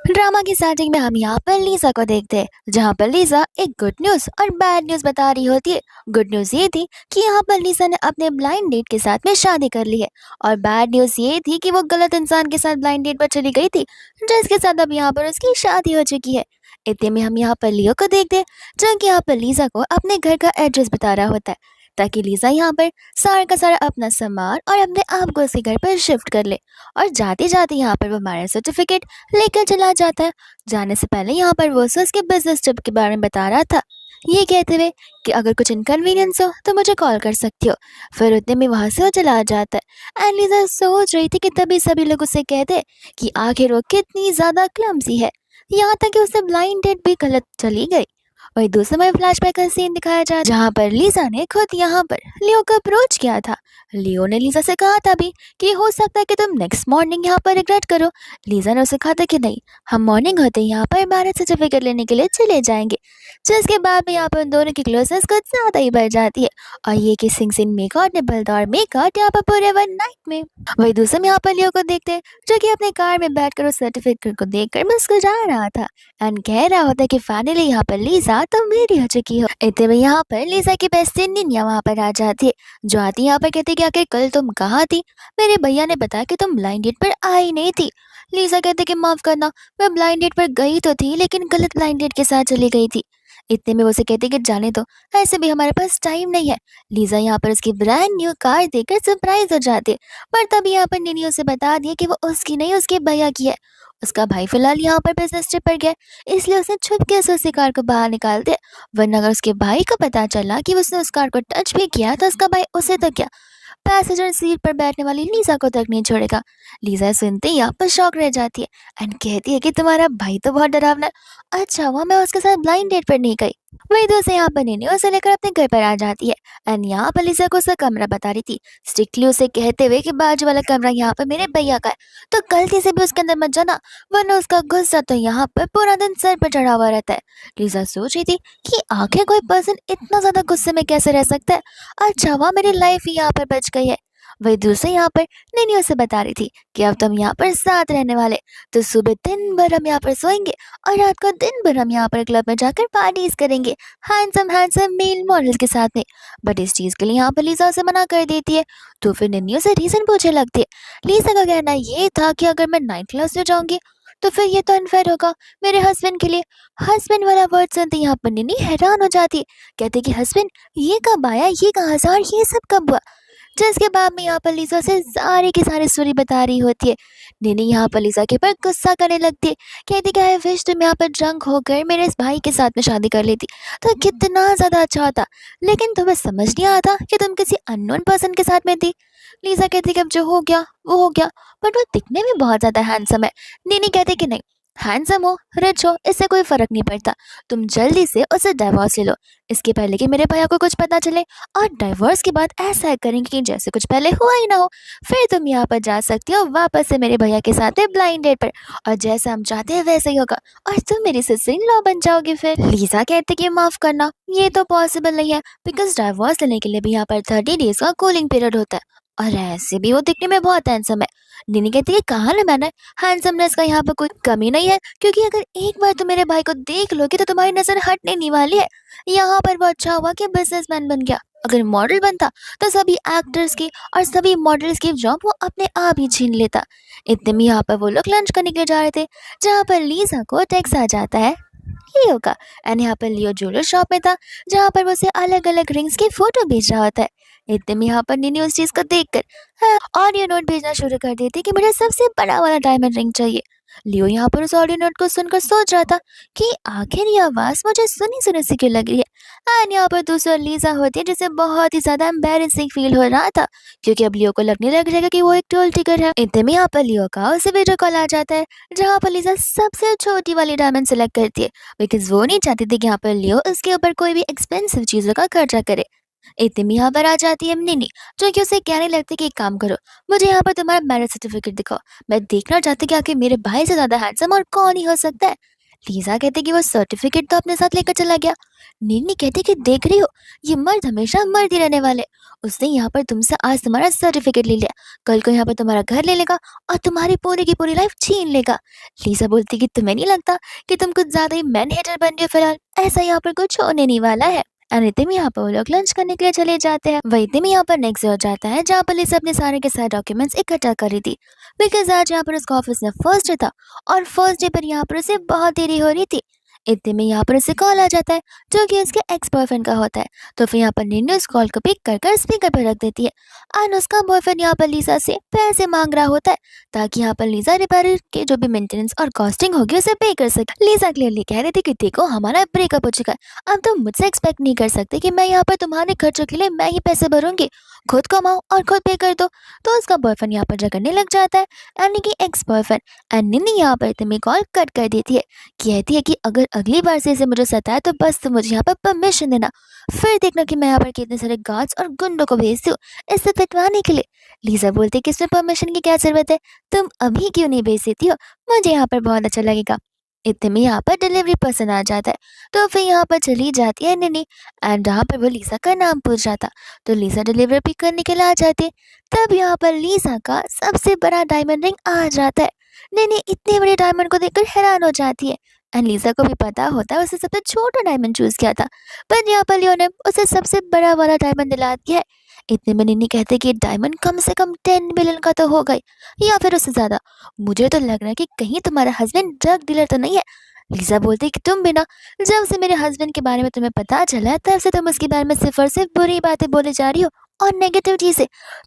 Drama की starting में हम यहाँ पर लीजा को देखते हैं, जहाँ पर लीजा एक गुड न्यूज और बैड न्यूज बता रही होती है। गुड न्यूज ये थी कि यहाँ पर लीजा ने अपने ब्लाइंड डेट के साथ में शादी कर ली है, और बैड न्यूज ये थी कि वो गलत इंसान के साथ ब्लाइंड डेट पर चली गई थी, जिसके साथ अब यहाँ पर उसकी शादी हो चुकी है। इतने में हम यहाँ पर लियो को देखते हैं, जो कि यहाँ पर लीजा को अपने घर का एड्रेस बता रहा होता है, ताकि लीजा यहाँ पर सारा का सारा अपना सामान और अपने आप को उसके घर पर शिफ्ट कर ले। और जाते जाते यहाँ पर वो मैरिज सर्टिफिकेट लेकर चला जाता है। जाने से पहले यहाँ पर वो उसे उसके बिजनेस ट्रिप के बारे में बता रहा था, ये कहते हुए कि अगर कुछ इनकन्वीनियंस हो तो मुझे कॉल कर सकती हो। फिर उतने में वहां से वो चला जाता है। एंड लीजा सोच रही थी कि तभी सभी लोग उसे कहते कि आखिर वो कितनी ज्यादा क्लमसी है, यहाँ तक कि उसे ब्लाइंड डेट भी गलत चली गई। वही दूसरे में फ्लैशबैक का सीन दिखाया जा जहाँ पर लीजा ने खुद यहाँ पर लियो को अप्रोच किया था। लियो ने लीजा से कहा था भी कि हो सकता है कि तुम नेक्स्ट मॉर्निंग यहाँ पर रिग्रेट करो। लीजा ने उसे कहा था कि नहीं, हम मॉर्निंग होते ही यहाँ पर मैरिज सर्टिफिकेट लेने के लिए चले जाएंगे। जिसके बाद में यहाँ पर उन दोनों की क्लोजनेस कुछ ज्यादा ही बढ़ जाती है, और ये किसिंग सीन मेकआउट ने बलदार मेकआउट यहाँ पर पूरे वन नाइट में। वही दूसरे में यहाँ पर लियो को देखते हैं, जो कि अपने कार में बैठकर उस सर्टिफिकेट को देखकर मुस्कुरा रहा था एंड कह रहा होता है कि फाइनली यहाँ पर लीजा तो मेरी हो चुकी हो। इतने में यहाँ पर लीजा की बेस्ट फ्रेंड निन्या वहाँ पर आ जाती है, जो आती यहाँ पर कहती है कि आखिर कल तुम कहाँ थी, मेरे भैया ने बताया कि तुम ब्लाइंड डेट पर आई नहीं थी। लीजा कहते कि माफ करना, मैं ब्लाइंड डेट पर गई तो थी लेकिन गलत ब्लाइंड डेट के साथ चली गई थी। इतने में वो उसे कहती कि जाने दो, ऐसे भी हमारे पास टाइम नहीं है। लीजा यहाँ पर उसकी ब्रांड न्यू कार देखकर सरप्राइज हो जाती है, पर तभी यहाँ पर निनी उसे बता दिया कि वो उसकी नहीं उसके भैया की है। उसका भाई फिलहाल यहाँ पर बिजनेस ट्रिप पर गया, इसलिए उसने छुपके से उसी कार को बाहर निकाल दिया, वरना अगर उसके भाई को पता चला कि उसने उस कार को टच भी किया तो उसका भाई उसे तो क्या, पैसेंजर सीट पर बैठने वाली लीजा को तक नहीं छोड़ेगा। लीजा सुनते ही यहाँ पर शॉक रह जाती है एंड कहती है कि तुम्हारा भाई तो बहुत डरावना है, अच्छा हुआ मैं उसके साथ ब्लाइंड डेट पर नहीं गई। वही दूसरे यहाँ पर निन्नी उसे लेकर अपने घर पर आ जाती है एंड यहाँ पर लीजा को उसका कमरा बता रही थी, स्ट्रिक्टली उसे कहते हुए कि बाजू वाला कमरा यहाँ पर मेरे भैया का है, तो गलती से भी उसके अंदर मत जाना, वरना उसका गुस्सा तो यहाँ पर पूरा दिन सर पर चढ़ा हुआ रहता है। लीजा सोच रही थी कि आखिर कोई पर्सन इतना ज्यादा गुस्से में कैसे रह सकता है, अच्छा हुआ मेरी लाइफ ही यहाँ पर बच गई है। वही दूसरे यहाँ पर नैनी उसे बता रही थी कि अब तुम यहाँ पर साथ रहने वाले, तो सुबह दिन भर हम यहाँ पर सोएंगे और रात को दिन भर हम यहाँ पर क्लब में जाकर पार्टीज करेंगे हैंडसम हैंडसम मेल मॉडल के साथ में। बट इस चीज के लिए यहाँ पर लीजा उसे मना कर देती है, तो फिर नैनी उसे रीजन पूछने लगती है। लीजा का कहना ये था कि अगर मैं 9th क्लास में जाऊंगी तो फिर ये तो अनफेयर होगा मेरे हस्बैंड के लिए। हस्बैंड वाला वर्ड सुनते यहाँ पर नैनी हैरान हो जाती है, कहते कि हस्बैंड ये कब आया, ये कहाँ से और ये सब कब हुआ। जिसके बाद में यहाँ पर लीजा से सारी की सारी स्टोरी बता रही होती है। नैनी यहाँ पर लीजा के ऊपर गुस्सा करने लगती है, कहती कि आई विश तुम यहाँ पर ड्रंक होकर मेरे इस भाई के साथ में शादी कर लेती तो कितना ज्यादा अच्छा होता, लेकिन तुम्हें समझ नहीं आता कि तुम किसी अननोन पर्सन के साथ में थी। लीजा कहती कि अब जो हो गया वो हो गया, बट वो दिखने में बहुत ज्यादा हैंडसम है। नैनी कहती कि नहीं, हैंडसम हो रिच हो इससे कोई फर्क नहीं पड़ता, तुम जल्दी से उसे डाइवोर्स ले लो, इसके पहले कि मेरे भैया को कुछ पता चले, और डाइवोर्स के बाद ऐसा करेंगे कि जैसे कुछ पहले हुआ ही ना हो। फिर तुम यहाँ पर जा सकती हो वापस से मेरे भैया के साथ में ब्लाइंड डेट पर, और जैसा हम चाहते हैं वैसे ही होगा, और तुम मेरी सिस्टर इन लॉ बन जाओगी। फिर लीजा कहते कि माफ करना, ये तो पॉसिबल नहीं है, बिकॉज डाइवोर्स लेने के लिए भी यहाँ पर 30 डेज का कूलिंग पीरियड होता है, और ऐसे भी वो दिखने में बहुत हैंडसम है। निनी कहती है कहा ना मैंने, हैंडसमनेस का यहाँ पर कोई कमी नहीं है, क्योंकि अगर एक बार तुम मेरे भाई को देख लोगे तो तुम्हारी नजर हटने नहीं वाली है। यहाँ पर वो अच्छा हुआ कि बिजनेसमैन बन गया, अगर मॉडल बनता तो सभी एक्टर्स की और सभी मॉडल्स की जॉब वो अपने आप ही छीन लेता। इतने में यहाँ पर वो लोग लंच करने के लिए जा रहे थे, जहाँ पर लीजा को टेक्स्ट आ जाता है लियो का, एंड यहाँ पर लियो ज्वेलर शॉप में था, जहाँ पर वो उसे अलग अलग रिंग्स की फोटो भेज रहा होता है। इतने में यहाँ पर निनी उस चीज को देखकर ऑडियो नोट भेजना शुरू कर देती कि मुझे सबसे बड़ा वाला डायमंड रिंग चाहिए। लियो यहाँ पर उस ऑडियो नोट को सुनकर सोच रहा था कि आखिर ये आवाज मुझे सुनी सुनी सी क्यों लग रही है। एंड यहाँ पर दूसरा लीजा होती है जिसे बहुत ही ज्यादा एम्बेरसिंग फील हो रहा था, क्योंकि अब लियो को लगने लग जाएगा कि वो एक टोल टिकर है। इतने में यहाँ पर लियो का उसे वीडियो कॉल आ जाता है, जहाँ पर लीजा सबसे छोटी वाली डायमंड सेलेक्ट करती है, बिकॉज वो नहीं चाहती थी कि यहाँ पर लियो उसके ऊपर कोई भी एक्सपेंसिव चीजों का खर्चा करे। इतने में यहाँ पर आ जाती है निनी, जो कि उसे कहने लगती कि एक काम करो, मुझे यहाँ पर तुम्हारा मैरिज सर्टिफिकेट दिखाओ, मैं देखना चाहती कि आखिर मेरे भाई से ज्यादा हैंडसम और कौन ही हो सकता है। लीज़ा कहती कि वो सर्टिफिकेट तो अपने साथ लेकर चला गया। निन्नी कहती कि देख रही हो, ये मर्द हमेशा मर्द ही रहने वाले। उसने यहाँ पर तुमसे आज तुम्हारा सर्टिफिकेट ले लिया, कल को यहाँ पर तुम्हारा घर ले लेगा और तुम्हारी पूरी की पूरी लाइफ छीन लेगा। लीज़ा बोलती कि तुम्हें नहीं लगता कि तुम कुछ ज़्यादा ही मैन हेटर बन रही हो फिलहाल? ऐसा यहाँ पर कुछ होने नहीं वाला है। और इतने में यहाँ पर वो लोग लंच करने के लिए चले जाते हैं। वही इतने में यहाँ पर नेक्स्ट डे हो जाता है जहाँ पर लिसा अपने सारे के सारे डॉक्यूमेंट्स इकट्ठा कर रही थी, बिकॉज आज यहाँ पर उसका ऑफिस में फर्स्ट डे था और फर्स्ट डे पर यहाँ पर उसे बहुत देरी हो रही थी। इतने में यहाँ पर उसे कॉल आ जाता है जो कि उसके एक्स बॉयफ्रेंड का होता है। तो फिर यहाँ पर निन्नू उस कॉल को पिक कर कर स्पीकर पर रख देती है और उसका बॉयफ्रेंड यहाँ पर लीजा से पैसे मांग रहा होता है ताकि यहाँ पर लीजा रिपेयर के जो भी मेंटेनेंस और कॉस्टिंग होगी उसे पे कर सके। लीजा क्लियरली कह रही थी कि देखो हमारा ब्रेकअप हो चुका है, अब तुम मुझसे एक्सपेक्ट नहीं कर सकते कि मैं यहाँ पर तुम्हारे खर्चों के लिए मैं ही पैसे भरूंगी, खुद कमाओ और खुद पे कर दो। तो उसका बॉयफ्रेंड यहाँ पर झगड़ने लग जाता है, यानी कि एक्स बॉयफ्रेंड। एंड निन्नी यहाँ पर इतनी कॉल कट कर देती है, कहती है कि अगर अगली बार से इसे मुझे सताए तो बस तुम मुझे यहाँ पर परमिशन देना, फिर देखना कि मैं यहाँ पर कितने सारे गार्ड्स और गुंडों को भेजती हूँ इससे पिटवाने के लिए। लीजा बोलती है कि इसमें परमिशन की क्या जरूरत है, तुम अभी क्यों नहीं भेज देती हो, मुझे यहाँ पर बहुत अच्छा लगेगा। इतने में यहाँ पर डिलीवरी पर्सन आ जाता है, तो फिर यहाँ पर चली जाती है निन्नी एंड यहाँ पर वो लीजा का नाम पूछ जाता, तो लीजा डिलीवरी पिक करने के लिए आ जाती है। तब यहाँ पर लीजा का सबसे बड़ा डायमंड रिंग आ जाता है। निन्नी इतने बड़े डायमंड को देखकर हैरान हो जाती है एंड लीजा को भी पता होता है उसे सबसे छोटा डायमंड चूज किया था, पर यहाँ पर लियो ने उसे सबसे बड़ा वाला डायमंड दिला दिया है। इतने में निन्नी कहते कि डायमंड कम से कम 10 मिलियन का तो होगा ही, या फिर उससे ज्यादा। मुझे तो लग रहा है कि कहीं तुम्हारा हस्बैंड ड्रग डीलर तो नहीं है। लीजा बोलती कि तुम भी ना, जब से मेरे हस्बैंड के बारे में तुम्हें पता चला है तब से तुम उसके बारे में सिर्फ और सिर्फ बुरी बातें बोले जा रही हो और नेगेटिव चीजें,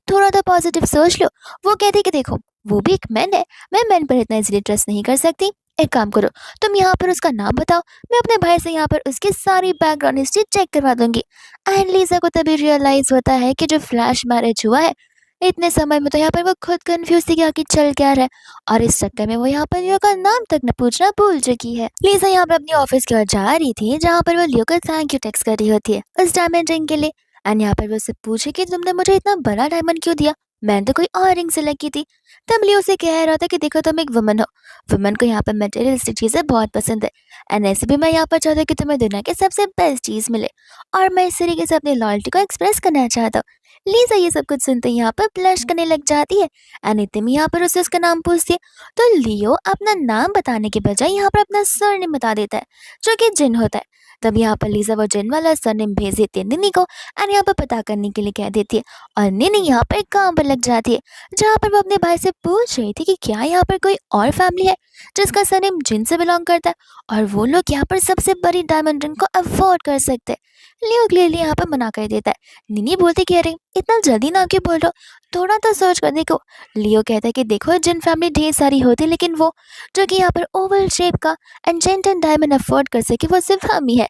थोड़ा तो पॉजिटिव सोच लो। वो कहती कि देखो वो भी एक मैन है, मैं मैन पर इतना इजीली ट्रस्ट नहीं कर सकती। एक काम करो, तुम यहाँ पर उसका नाम बताओ, मैं अपने भाई से यहाँ पर उसकी सारी बैकग्राउंड हिस्ट्री चेक करवा दूंगी। एंड लीजा को तभी रियलाइज होता है कि जो फ्लैश मैरिज हुआ है, इतने समय में तो यहाँ पर वो खुद कंफ्यूज थी कि आखिर चल क्या रहा है, और इस चक्कर में वो यहाँ पर लियो का नाम तक न पूछना भूल चुकी है। लीजा यहाँ पर अपनी ऑफिस की ओर जा रही थी जहाँ पर वो लियो को थैंक यू टेक्स्ट कर रही होती है उस डायमंड रिंग के लिए। एंड यहाँ पर वो उससे पूछे कि तुमने मुझे इतना बड़ा डायमंड क्यों दिया, मैंने तो कोई और रिंग सेलेक्ट की थी। तब लियो से कह रहा था कि देखो तुम एक वुमन हो, वुमन को यहाँ पर मटेरियलिस्टिक चीजें बहुत पसंद है, एंड ऐसे भी मैं यहाँ पर चाहता हूँ कि तुम्हें दुनिया की सबसे बेस्ट चीज मिले, और मैं इस तरीके से अपनी लॉयल्टी को एक्सप्रेस करना चाहता हूँ। लीजा ये सब कुछ सुनते ही यहाँ पर ब्लश करने लग जाती है एंड इतने में यहाँ पर उसे उसका नाम पूछती है, तो लियो अपना नाम बताने के बजाय यहाँ पर अपना सरनेम बता देता है जो कि जिन होता है। तब यहाँ पर लीजा वो जिन वाला सरनेम भेज देती है निन्नी को एंड यहाँ पर पता करने के लिए कह देती है, और निन्नी यहाँ पर काम पर लग जाती है जहाँ पर वो अपने भाई से पूछ रही थी कि क्या यहाँ पर कोई और फैमिली है जिसका सरनेम जिन से बिलोंग करता है और वो लोग यहाँ पर सबसे बड़ी डायमंड रिंग को अफोर्ड कर सकते हैं। लियो क्लियरली यहाँ पर मना कर देता है। निन्नी बोलती कि अरे इतना जल्दी ना क्यों बोल रहे हो, थोड़ा तो सोच कर देखो। लियो कहता है कि देखो जिन फैमिली ढेर सारी होती है लेकिन वो जो कि यहाँ पर ओवल शेप का एन्चेंटेड डायमंड अफोर्ड कर सके वो सिर्फ हम ही है।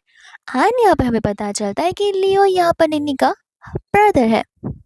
एंड यहाँ पर हमें पता चलता है कि लियो यहाँ पर निन्नी का ब्रदर है।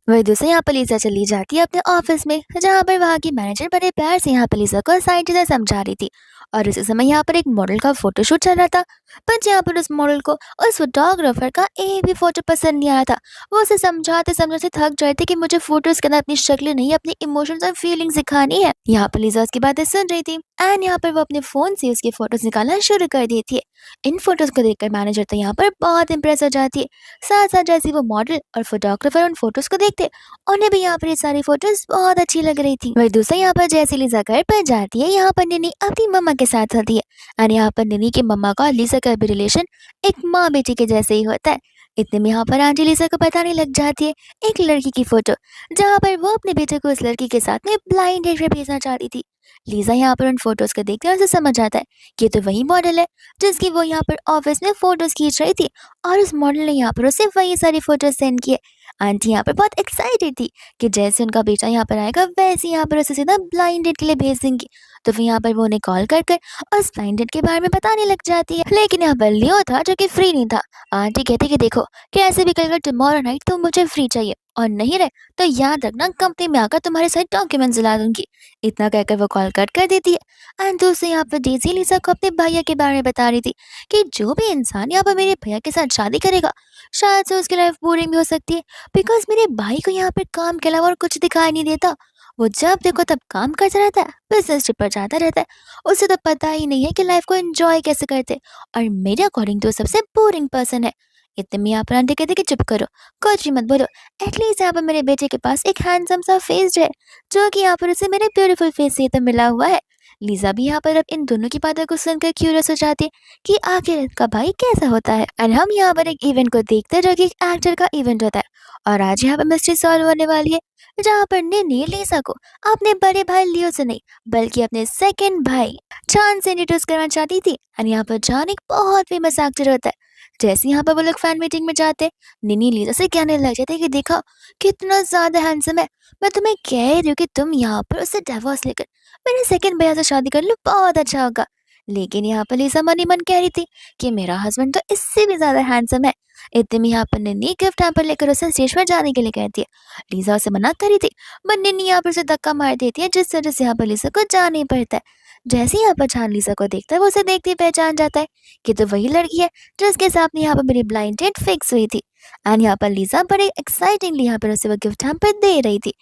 वही दूसरे यहाँ पर लीजा चली जाती है अपने ऑफिस में जहाँ पर वहाँ की मैनेजर बड़े प्यार से यहाँ पर लीजा को सारी चीजें समझा रही थी, और उसी समय यहाँ पर एक मॉडल का फोटोशूट चल रहा था, पर यहाँ पर उस मॉडल को उस फोटोग्राफर का एक भी फोटो पसंद नहीं आया था। वो उसे समझाते समझाते थक जाए थे कि मुझे फोटोज के अंदर अपनी शक्ल नहीं अपनी इमोशंस और फीलिंग्स दिखानी है। यहाँ पर लीजा उसकी बातें सुन रही थी एंड यहाँ पर वो अपने फोन से उसकी फोटोज निकालना शुरू कर देती है। इन फोटोज को देखकर मैनेजर तो यहाँ पर बहुत इंप्रेस हो जाती है। साथ साथ जैसे वो मॉडल और फोटोग्राफर उन फोटोज को देखते उन्हें भी यहाँ पर ये सारी फोटोज बहुत अच्छी लग रही थी। वही दूसरा यहाँ पर जैसे लीजा घर पर जाती है यहाँ पर निन्नी अपनी मम्मा के साथ होती है और यहाँ पर निन्नी के मम्मा का और लीजा का भी रिलेशन एक माँ बेटी के जैसे ही होता है। इतने में यहाँ पर आंटी लीजा को बताने लग जाती है एक लड़की की फोटो जहाँ पर वो अपने बेटे को उस लड़की के साथ में ब्लाइंड डेट पे भेजना चाहती थी। लीजा यहाँ पर उन फोटोज को देखकर उसे समझ आता है कि ये तो वही मॉडल है जिसकी वो यहाँ पर ऑफिस में फोटोज खींच रही थी, और उस मॉडल ने यहाँ पर उसे वही सारी फोटोज सेंड किए। आंटी यहाँ पर बहुत एक्साइटेड थी कि जैसे उनका बेटा यहाँ पर आएगा वैसे यहाँ पर उसे सीधा ब्लाइंड डेट के लिए भेज देंगी। तो फिर यहाँ पर वो उन्हें कॉल कर कर उस ब्लाइंड डेट के बारे में बताने लग जाती है, लेकिन यहाँ पर लियो था जो कि फ्री नहीं था। आंटी कहती कि देखो कैसे भी कल टुमारो नाइट तो मुझे फ्री चाहिए, और नहीं रहे तो याद रखना कंपनी में आकर तुम्हारे सारे डॉक्यूमेंट्स दिला दूंगी। इतना कहकर वो कॉल कट कर देती है एंड दूसरे यहाँ पर डेजी लीजा को अपने भैया के बारे में बता रही थी कि जो भी इंसान यहाँ पर मेरे भैया के साथ शादी करेगा शायद से उसकी लाइफ बोरिंग भी हो सकती है, बिकॉज मेरे भाई को यहाँ पर काम के अलावा और कुछ दिखाई नहीं देता, वो जब देखो तब काम करता रहता है, बिजनेस ट्रिप पर जाता रहता है। उसे तो पता ही नहीं है कि लाइफ को एंजॉय कैसे करते। और मेरे अकॉर्डिंग तो वो सबसे बोरिंग पर्सन है। इतने में यहाँ पर आंटी कहती कि चुप करो, कुछ भी मत बोलो। एटलीस्ट यहाँ पर मेरे बेटे के पास एक हैंडसम सा फेस है, जो कि यहाँ पर उसे मेरे ब्यूटीफुल फेस से तो मिला हुआ है। लीजा भी यहाँ पर अब इन दोनों की बातों को सुनकर क्यूरियस हो जाती है कि आखिर इनका भाई कैसा होता है। और हम यहाँ पर एक इवेंट को देखते हैं, जो कि एक एक्टर का इवेंट होता है। और आज यहाँ पर मिस्ट्री सॉल्व होने वाली है, जहाँ पर निन्नी लीसा को अपने बड़े भाई लियो से नहीं, बल्कि अपने सेकंड भाई चांद से इंट्रोड्यूस करना चाहती थी। और यहाँ पर चांद एक बहुत फेमस एक्टर होता है। जैसे यहाँ पर वो लोग फैन मीटिंग में जाते, निन्नी लीसा से कहने लग जाते कि देखो कितना ज्यादा हैंडसम है। मैं तुम्हें कह रही हूँ कि तुम यहाँ पर उससे डिवोर्स लेकर मेरे सेकंड भैया से शादी कर लो, बहुत अच्छा होगा। लेकिन यहाँ पर लीसा मन ही मन कह रही थी कि मेरा हस्बैंड तो इससे भी ज्यादा हैंडसम है। इतने में यहाँ पर निन्नी गिफ्ट हैम्पर लेकर उसे स्टेज पर जाने के लिए कहती है। लीजा उसे मना करी थी, बट निन्नी यहाँ पर उसे धक्का मार देती है, जिस वजह से यहाँ पर लीजा को जाना ही पड़ता है। जैसे ही यहाँ पर चांद लीजा को देखता है, वो उसे देखते ही पहचान जाता है कि तो वही लड़की है जिसके सामने यहाँ पर मेरी ब्लाइंड डेट फिक्स हुई थी। एंड यहाँ पर लीजा बड़े एक्साइटिंगली यहाँ पर उसे वो गिफ्ट हैम्पर दे रही थी।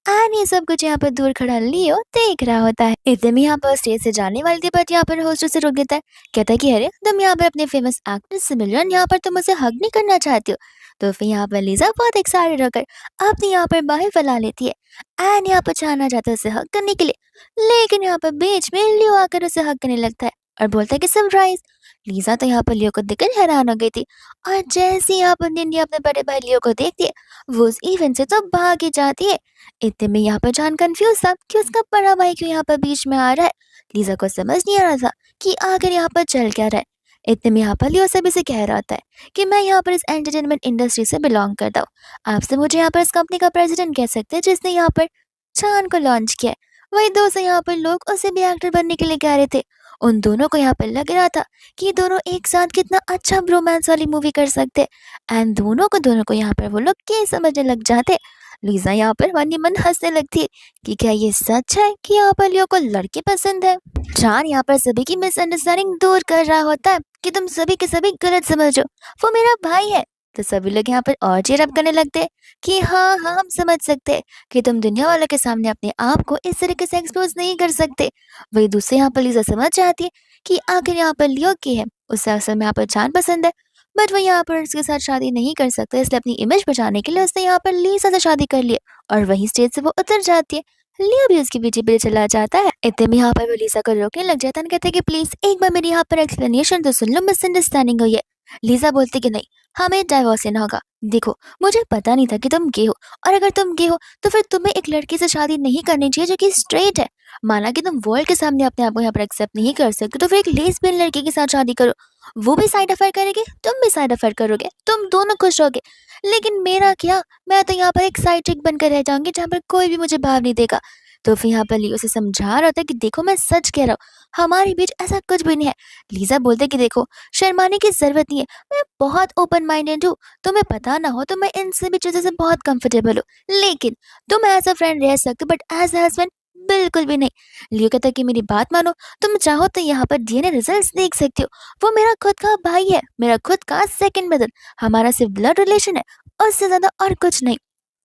एंड ये सब कुछ यहाँ पर दूर खड़ा लियो देख रहा होता है। इतने में यहाँ पर स्टेज से जाने वाली थी, बट यहाँ पर होस्ट उसे रोक देता है। कहता है कि अरे तुम यहाँ पर अपने फेमस एक्ट्रेस से मिल रहे हो, यहाँ पर तुम उसे हग नहीं करना चाहती हो। तो फिर यहाँ पर लीजा बहुत एक्साइटेड होकर अपनी यहाँ पर बाहें फैला लेती है। एंड यहाँ पर चाहना चाहता है उसे हग करने के लिए, लेकिन यहाँ पर बीच में लियो आकर उसे हग करने लगता है और बोलता है कि सरप्राइज। लीजा तो यहाँ पर लियो को देखकर हैरान हो गई थी। और जैसे ही यहाँ पर निन्नी अपने बड़े भाई लियो को देखती है, वो उस इवेंट से तो भाग ही जाती है। इतने में यहाँ पर जान कंफ्यूज था कि उसका बड़ा भाई क्यों यहाँ पर बीच में आ रहा है। लीजा को समझ नहीं आ रहा था कि आखिर यहाँ पर चल क्या रहा है। इतने में यहाँ पर लियो सभी से कह रहा होता है कि मैं यहाँ पर इस एंटरटेनमेंट इंडस्ट्री से बिलोंग करता हूँ। आपसे मुझे यहाँ पर इस कंपनी का प्रेसिडेंट कह सकते हैं, जिसने यहाँ पर चांद को लॉन्च किया है। वही दोस्त यहाँ पर लोग उसे भी एक्टर बनने के लिए कह रहे थे। उन दोनों को यहाँ पर लग रहा था कि ये दोनों एक साथ कितना अच्छा रोमांस वाली मूवी कर सकते। एंड दोनों को यहाँ पर वो लोग क्या समझने लग जाते। लीजा यहाँ पर मन ही मन हंसने लगती है कि क्या ये सच है कि यहाँ पर लियो को लड़के पसंद है। चांद यहाँ पर सभी की मिसअंडरस्टैंडिंग दूर कर रहा होता है कि तुम सभी के सभी गलत समझो, वो मेरा भाई है। तो सभी लोग यहाँ पर और चीयर अप करने लगते हैं कि हाँ हाँ हम समझ सकते हैं कि तुम दुनिया वालों के सामने अपने आप को इस तरीके से एक्सपोज नहीं कर सकते। वही दूसरे यहाँ पर लीजा समझ जाती है कि आखिर यहाँ पर लियो की है, उसे असल में यहाँ पर चांद पसंद है। बट वो यहाँ पर उसके साथ शादी नहीं कर सकता, इसलिए अपनी इमेज बचाने के लिए उसने यहाँ पर लीसा से शादी कर ली और वहीं स्टेज से वो उतर जाती है। लियो भी उसके पीछे पीछे चला जाता है। इतने में यहाँ पर वो लीसा को रोकने लग जाता है, कहते हैं कि प्लीज एक बार मेरी यहाँ पर एक्सप्लेनेशन तो सुन लो, मिसअंडरस्टैंडिंग हुई है। लीजा बोलती कि नहीं, हमें डाइवोर्स लेना होगा। देखो मुझे पता नहीं था कि तुम गे हो, और अगर तुम गे हो तो फिर तुम्हें एक लड़के से शादी नहीं करनी चाहिए जो कि स्ट्रेट है। माना कि तुम वर्ल्ड के सामने अपने आप को यहाँ पर एक्सेप्ट नहीं कर सकते, तो फिर एक लेस्बियन लड़के के साथ शादी करो। वो भी साइड अफेयर करेगी, तुम भी साइड अफेयर करोगे, तुम दोनों खुश रहोगे। लेकिन मेरा क्या, मैं तो यहाँ पर एक साइड चिक बनकर रह जाऊंगी, जहाँ पर कोई भी मुझे भाव नहीं देगा। तो फिर यहाँ पर लियो उसे समझा रहा होता है कि देखो मैं सच कह रहा हूँ, हमारे बीच ऐसा कुछ भी नहीं है। लीजा बोलते कि देखो शर्माने की जरूरत नहीं है, मैं बहुत ओपन माइंडेड हूँ। तुम्हें पता ना हो तो मैं इन सभी चीजों से बहुत कंफर्टेबल हूँ, लेकिन तुम एज अ फ्रेंड रह सकते हो, बट एज अ हस्बैंड बिल्कुल भी नहीं। लियो कहता है कि मेरी बात मानो, तुम चाहो तो यहाँ पर डीएनए रिजल्ट्स देख सकते हो। वो मेरा खुद का भाई है, मेरा खुद का सेकंड ब्रदर, हमारा सिर्फ ब्लड रिलेशन है, उससे ज्यादा और कुछ नहीं।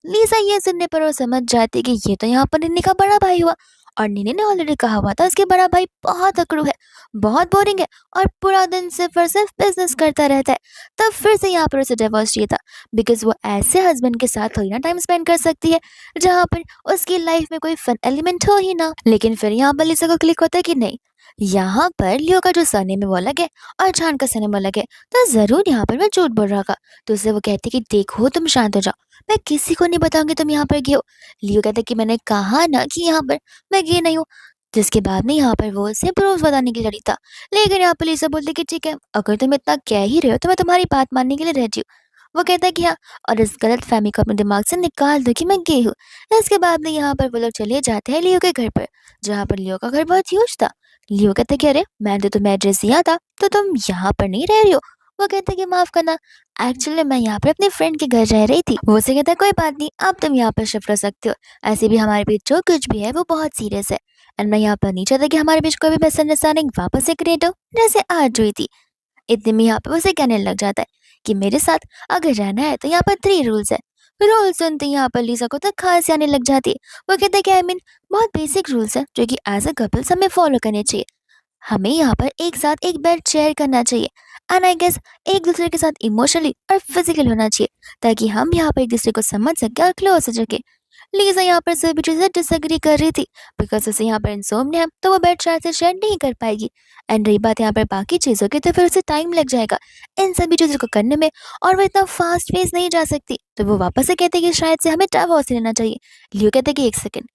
लीजा ये सुनने पर वो समझ जाती है कि ये तो यहाँ पर निन्नी का बड़ा भाई हुआ, और निन्नी ने ऑलरेडी कहा हुआ था उसके बड़ा भाई बहुत अकड़ू है, बहुत बोरिंग है, और पूरा दिन सिर्फ और सिर्फ बिजनेस करता रहता है। तब फिर से यहाँ पर उसे डिवोर्स चाहिए था, बिकॉज वो ऐसे हस्बैंड के साथ थोड़ी ना टाइम स्पेंड कर सकती है जहाँ पर उसकी लाइफ में कोई फन एलिमेंट हो ही ना। लेकिन फिर यहाँ पर लीजा को क्लिक होता है कि नहीं, यहाँ पर लियो का जो सरनेम है वो अलग है और जान का सरनेम अलग है, तो जरूर यहाँ पर मैं झूठ बोल रहा था। तो उससे वो कहती कि देखो तुम शांत हो जाओ, मैं किसी को नहीं बताऊंगी तुम यहाँ पर गए हो। लियो कहता है कि मैंने कहा ना कि यहाँ पर मैं गई नहीं हूँ। जिसके बाद में यहाँ पर वो उसे प्रूफ बताने के लिए लड़ी था। लेकिन यहाँ पर लिसा बोलती कि ठीक है, अगर तुम इतना कह ही रहे हो तो मैं तुम्हारी बात मानने के लिए रहती हूँ। वो कहता है कि हाँ, और इस गलत फहमी को अपने दिमाग से निकाल दो कि मैं गई हूँ। इसके बाद में यहाँ पर वो लोग चले जाते हैं लियो के घर पर, जहाँ पर लियो का घर बहुत ह्यूज था। लियो कहता है कि अरे मैंने तो तुम्हें एड्रेस दिया था, तो तुम यहाँ पर नहीं रह रही हो। वो कहता है कि माफ करना, एक्चुअली मैं यहाँ पर अपने फ्रेंड के घर रह रही थी। वो से कहता है कोई बात नहीं, अब तुम यहाँ पर शिफ्ट हो सकते हो, ऐसे भी हमारे बीच जो कुछ भी है वो बहुत सीरियस है, एंड मैं यहाँ पर नहीं चाहता कि हमारे बीच कोई भी मिसअंडरस्टैंडिंग वापस से क्रिएट हो जैसे आज हुई थी। इतने में यहाँ पे उसे कहने लग जाता है कि मेरे साथ अगर रहना है तो यहाँ पर 3 रूल्स है। रूल सुनते ही यहाँ पर लीजा को तो खांसी आने लग जाती है। वो कहते हैं कि आई मीन बहुत बेसिक रूल्स है जो कि एज अ कपल्स हमें फॉलो करने चाहिए। हमें यहाँ पर एक साथ एक बेड शेयर करना चाहिए एंड आई गेस एक दूसरे के साथ इमोशनली और फिजिकल होना चाहिए ताकि हम यहाँ पर एक दूसरे को समझ सके और क्लोज हो सके। लीजा यहाँ पर सभी चीजें डिसएग्री कर रही थी बिकॉज उसे यहाँ पर इंसोम्निया है तो वो बेड शायद से शेयर नहीं कर पाएगी। एंड रही बात यहाँ पर बाकी चीजों की तो फिर उसे टाइम लग जाएगा इन सभी चीजों को करने में और वो इतना फास्ट पेस नहीं जा सकती। तो वो वापस से कहते कि शायद से हमें डाइवोर्स लेना चाहिए। लियो कहते कि एक सेकंड,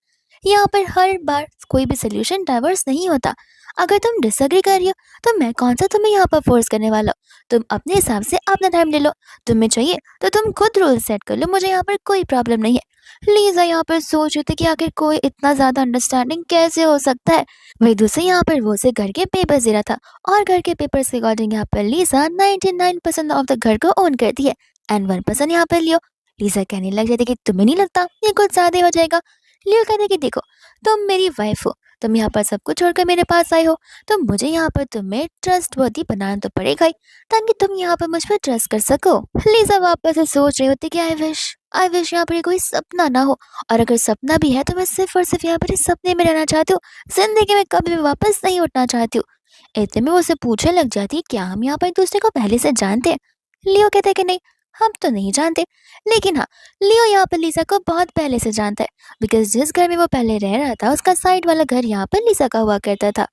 यहाँ पर हर बार कोई भी सोल्यूशन डाइवर्स नहीं होता। अगर तुम डिसएग्री कर रही हो तो मैं कौन सा तुम्हें यहाँ पर फोर्स करने वाला हूँ। तुम अपने हिसाब से अपना टाइम ले लो। तुम्हें चाहिए तो तुम खुद रूल सेट कर लो, मुझे यहाँ पर कोई प्रॉब्लम नहीं है। लीजा यहाँ पर सोच रही थी कि आखिर कोई इतना ज्यादा अंडरस्टैंडिंग कैसे हो सकता है। वही दूसरे यहाँ पर वो से घर के पेपर्स दे रहा था और घर के पेपर्स के अकॉर्डिंग यहाँ पर लीजा 99% ऑफ द घर को ओन करती है एंड 1% यहाँ पर लियो। लीजा कहने लग जाती है कि तुम्हें नहीं लगता ये कुछ ज्यादा हो जाएगा। लियो कहते हैं कि देखो तुम मेरी वाइफ हो, तुम यहाँ पर सब कुछ छोड़कर मेरे पास आई हो तो मुझे यहाँ पर तुम्हें ट्रस्टवर्दी बनाना तो पड़ेगा ही ताकि तुम यहाँ पर मुझ पर ट्रस्ट कर सको। लीजा वापस से सोच रही होती कि आई विश यहाँ पर ये कोई सपना ना हो, और अगर सपना भी है तो मैं सिर्फ और सिर्फ यहाँ पर इस सपने में रहना चाहती हूँ, जिंदगी में कभी भी वापस नहीं उठना चाहती हूँ। इतने में वो उसे पूछने लग जाती है क्या हम यहाँ पर एक दूसरे को पहले से जानते हैं। लियो कहते हैं कि नहीं, हम तो नहीं जानते, लेकिन हाँ लियो यहाँ पर लीजा को बहुत पहले से जानता है बिकॉज जिस घर में वो पहले रह रहा था उसका साइड वाला घर यहाँ पर लीजा का हुआ करता था,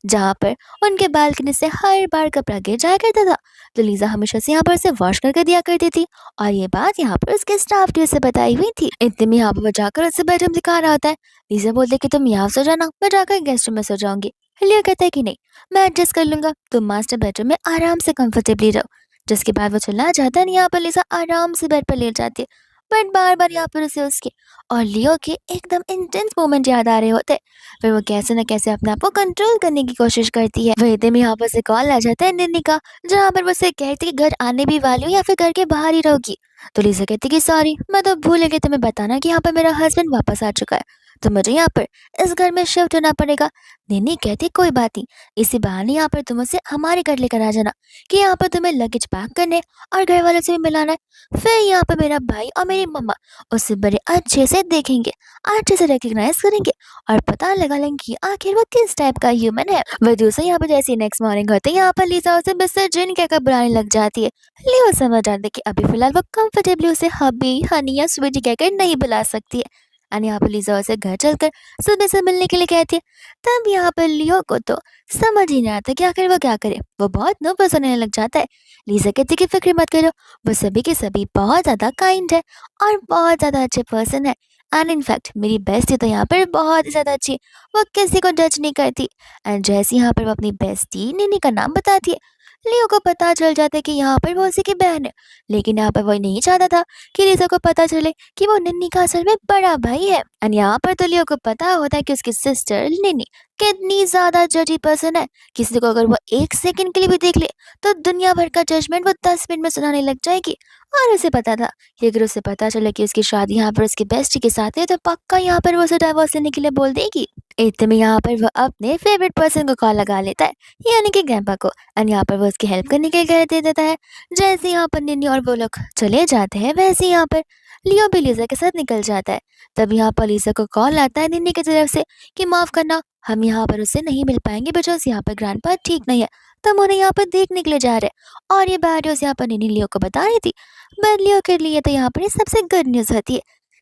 जहाँ पर उनके बालकनी से हर बार कपड़ा गिर जाया करता था तो लीजा हमेशा से यहाँ पर उसे वॉश करके दिया करती थी। और ये बात यहाँ पर उसके स्टाफ ने उसे बताई हुई थी। इतने में यहाँ पर वो जाकर उसे बेडरूम दिखा रहा होता है। लीजा बोलते कि तुम यहाँ सो जाना, मैं जाकर गेस्ट रूम में सो जाऊंगी। लियो कहता है कि नहीं, मैं एडजस्ट कर लूंगा, तुम मास्टर बेडरूम में आराम से कंफर्टेबली रहो। जिसके बाद वो चला जाता है, यहाँ पर लिसा आराम से बेड पर लेट जाती है बट बार बार यहाँ पर उसे उसके और लियो के एकदम इंटेंस मोमेंट याद आ रहे होते हैं। फिर वो कैसे न कैसे अपने आप को कंट्रोल करने की कोशिश करती है। वही में यहाँ पर से कॉल आ जाता है निन्नी का, जहाँ पर वो उसे कहती है कि घर आने भी वाली हो या फिर घर के बाहर ही रहोगी। तो लिसा कहती कि सॉरी मैं तो भूल गई तुम्हें बताना कि यहाँ पर मेरा हस्बैंड वापस आ चुका है तो मुझे यहाँ पर इस घर में शिफ्ट होना पड़ेगा। निन्नी कहती कोई बात नहीं, इसी बहाने यहाँ पर तुम उसे हमारे घर लेकर आ जाना कि यहाँ पर तुम्हें लगेज पैक करने और घर वालों से भी मिलाना है। फिर यहाँ पर मेरा भाई और मेरी मम्मा उसे बड़े अच्छे से देखेंगे, अच्छे से रिकग्नाइज करेंगे और पता लगा लेंगे कि आखिर वो किस टाइप का ह्यूमन है। वह दूसरे यहाँ पर जैसे नेक्स्ट मॉर्निंग होते हैं यहाँ पर लीजा उसे मिस्टर जिन कहकर बुलाने लग जाती है। लियो समझ जाते कि अभी फिलहाल वो कंफर्टेबली उसे हबी हनी या स्वीटी कहकर नहीं बुला सकती है। और यहाँ पर लीजा उसे घर चलकर सुबह से मिलने के लिए कहती है। तब यहाँ पर लियो को तो समझ ही नहीं आता कि आखिर वो क्या करे, वो बहुत नर्वस होने लग जाता है। लीजा कहती कि फिक्र मत करो, वो सभी के सभी बहुत ज़्यादा काइंड है और बहुत ज़्यादा अच्छे पर्सन है एंड इनफैक्ट मेरी बेस्टी तो यहाँ पर बहुत ही ज़्यादा अच्छी है, वो किसी को जज नहीं करती। एंड जैसे यहाँ पर वो अपनी बेस्टी निनी का नाम बताती है, लियो को पता चल जाता है कि यहाँ पर वो उसी की बहन है, लेकिन यहाँ पर वो नहीं चाहता था कि लीजा को पता चले कि वो निन्नी का असल में बड़ा भाई है। एंड यहाँ पर तो लियो को पता होता है कि उसकी सिस्टर निन्नी कितनी ज्यादा जजी पर्सन है, किसी को अगर वो एक सेकंड के लिए भी देख ले तो दुनिया भर का जजमेंट वो 10 मिनट में सुनाने लग जाएगी। और उसे पता था कि अगर उसे पता चले कि उसकी शादी यहाँ पर उसकी बेस्टी के साथ है तो पक्का यहाँ पर वो उसे डाइवोर्स लेने के लिए बोल देगी। इतने में यहाँ पर वो अपने फेवरेट पर्सन को कॉल लगा लेता है, यानी कि ग्रैंपा को, एंड यहाँ पर वो उसकी हेल्प करने के लिए कह दे देता है। जैसे यहाँ पर निन्नी और वो लोग चले जाते हैं वैसे यहाँ पर लियो भी लीजा के साथ निकल जाता है। तब यहाँ पर लीजा को कॉल आता है निन्नी की तरफ से कि माफ करना, हम यहाँ पर उससे नहीं मिल पाएंगे बिकॉज यहाँ पर ग्रैंडपा ठीक नहीं है तो हम उन्हें यहाँ पर देखने के लिए जा रहे हैं। और ये बैड न्यूज यहाँ पर निन्नी लियो को बता रही थी, बट लियो के लिए तो यहाँ पर ये सबसे गुड न्यूज होती है।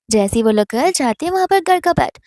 जैसे ही वो लोग घर जाते हैं वहाँ पर घर का बैट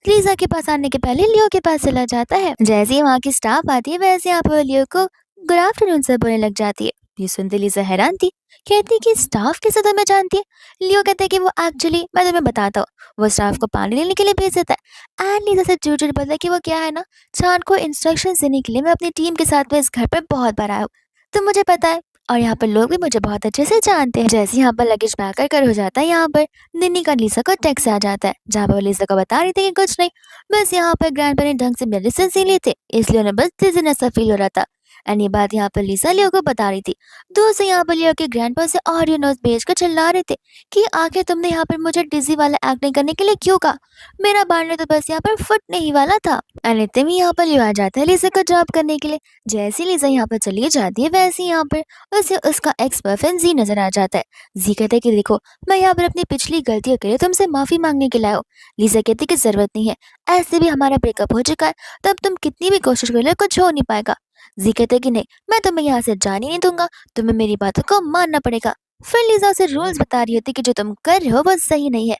लीजा के पास आने के पहले लियो के पास चला जाता है। जैसे ही वहाँ की स्टाफ आती है वैसे यहाँ पर लियो को गुड आफ्टरनून से बोलने लग जाती है। ये सुनते लीजा हैरान थी, कहती कि स्टाफ कैसे तुम्हें जानती है। लियो कहते हैं कि वो एक्चुअली मैं तुम्हें बताता हूँ, वो स्टाफ को पानी लेने के लिए भेज देता है एंड लीजा से झूठ झूठ बोलता है कि वो क्या है ना, चांद को इंस्ट्रक्शन देने के लिए मैं अपनी टीम के साथ में इस घर पर बहुत बार आया हूँ, तो मुझे पता है और यहाँ पर लोग भी मुझे बहुत अच्छे से जानते हैं। जैसे यहाँ पर लगेज पैक कर हो जाता है, यहाँ पर निन्नी का लीजा को टेक्स्ट आ जाता है जहाँ पर वो लीजा को बता रही थी कि कुछ नहीं, बस यहाँ पर ग्रैंडपा ने ढंग से मेडिसिन ली थे इसलिए उन्हें बस डिजीनेस सा फील हो रहा था। एंड ये बात यहाँ पर लिसा लियो को बता रही थी। दोस्त यहाँ पर लियो के ग्रैंडपा से ऑडियो नोट भेज कर चिल्ला रहे थे कि आखिर तुमने यहाँ पर मुझे डिजी वाला एक्टिंग करने के लिए क्यों कहा। मेरा बांड तो बस यहाँ पर फुटने ही वाला था। एंड इतने में यहाँ पर लियो आ जाता है लिसा को ड्रॉप करने के लिए। जैसी लिसा यहाँ पर चली जाती है वैसे यहाँ पर उसे उसका एक्स बॉयफ्रेंड जी नजर आ जाता है। जी कहते हैं कि देखो मैं यहाँ पर अपनी पिछली गलतियों के लिए तुमसे माफी मांगने के लिए आया हूँ। लिसा कहती कि जरूरत नहीं है, ऐसे भी हमारा ब्रेकअप हो चुका है, तब तुम कितनी भी कोशिश कर लो कुछ हो नहीं पाएगा। जी कहते कि नहीं, मैं तुम्हें यहाँ से जाने नहीं दूंगा, तुम्हें मेरी बातों को मानना पड़ेगा। फिर लिसा उसे रूल्स बता रही होती कि जो तुम कर रहे हो वो सही नहीं है।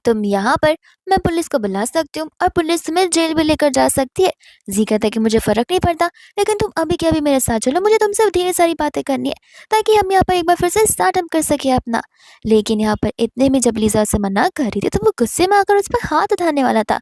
तुम यहाँ पर मैं पुलिस को बुला सकती हूँ और पुलिस तुम्हें जेल भी लेकर जा सकती है। जी कहता है कि मुझे फर्क नहीं पड़ता, लेकिन तुम अभी के अभी मेरे साथ चलो, मुझे तुमसे ढेर सारी बातें करनी है ताकि हम यहाँ पर एक बार फिर से स्टार्टअप कर सके अपना। लेकिन यहाँ पर इतने में जब लिसा से मना कर रही थी तो वो गुस्से में आकर उस पर हाथ उठाने वाला था,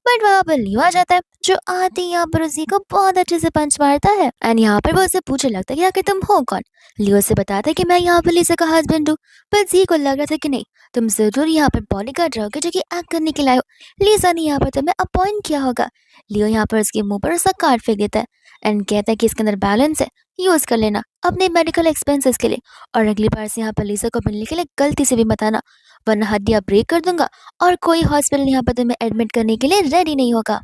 बट वहाँ पर लियो आ जाता है जो आते ही यहाँ पर उसी को बहुत अच्छे से पंच मारता है। एंड यहाँ पर वो उसे पूछने लगता है कि आखिर तुम हो कौन। लियो से बताता है कि मैं यहाँ पर लिसा का हस्बैंड हूँ। पर जी को लग रहा था कि नहीं, तुम जरूर यहाँ पर बॉडीगार्ड रहोगे जो कि एक्ट करने के लिए आए हो। लिसा ने यहाँ पर तुम्हें अपॉइंट किया होगा। लियो यहाँ पर उसके मुंह पर उसका कार्ड फेंक देता है एंड कहता है कि इसके अंदर बैलेंस है, यूज कर लेना अपने मेडिकल एक्सपेंसेस के लिए, और अगली बार से यहाँ पर लिसा को मिलने के लिए गलती से भी मत आना, वरना हड्डियां ब्रेक कर दूंगा और कोई हॉस्पिटल यहाँ पर तुम्हें एडमिट करने के लिए रेडी नहीं होगा।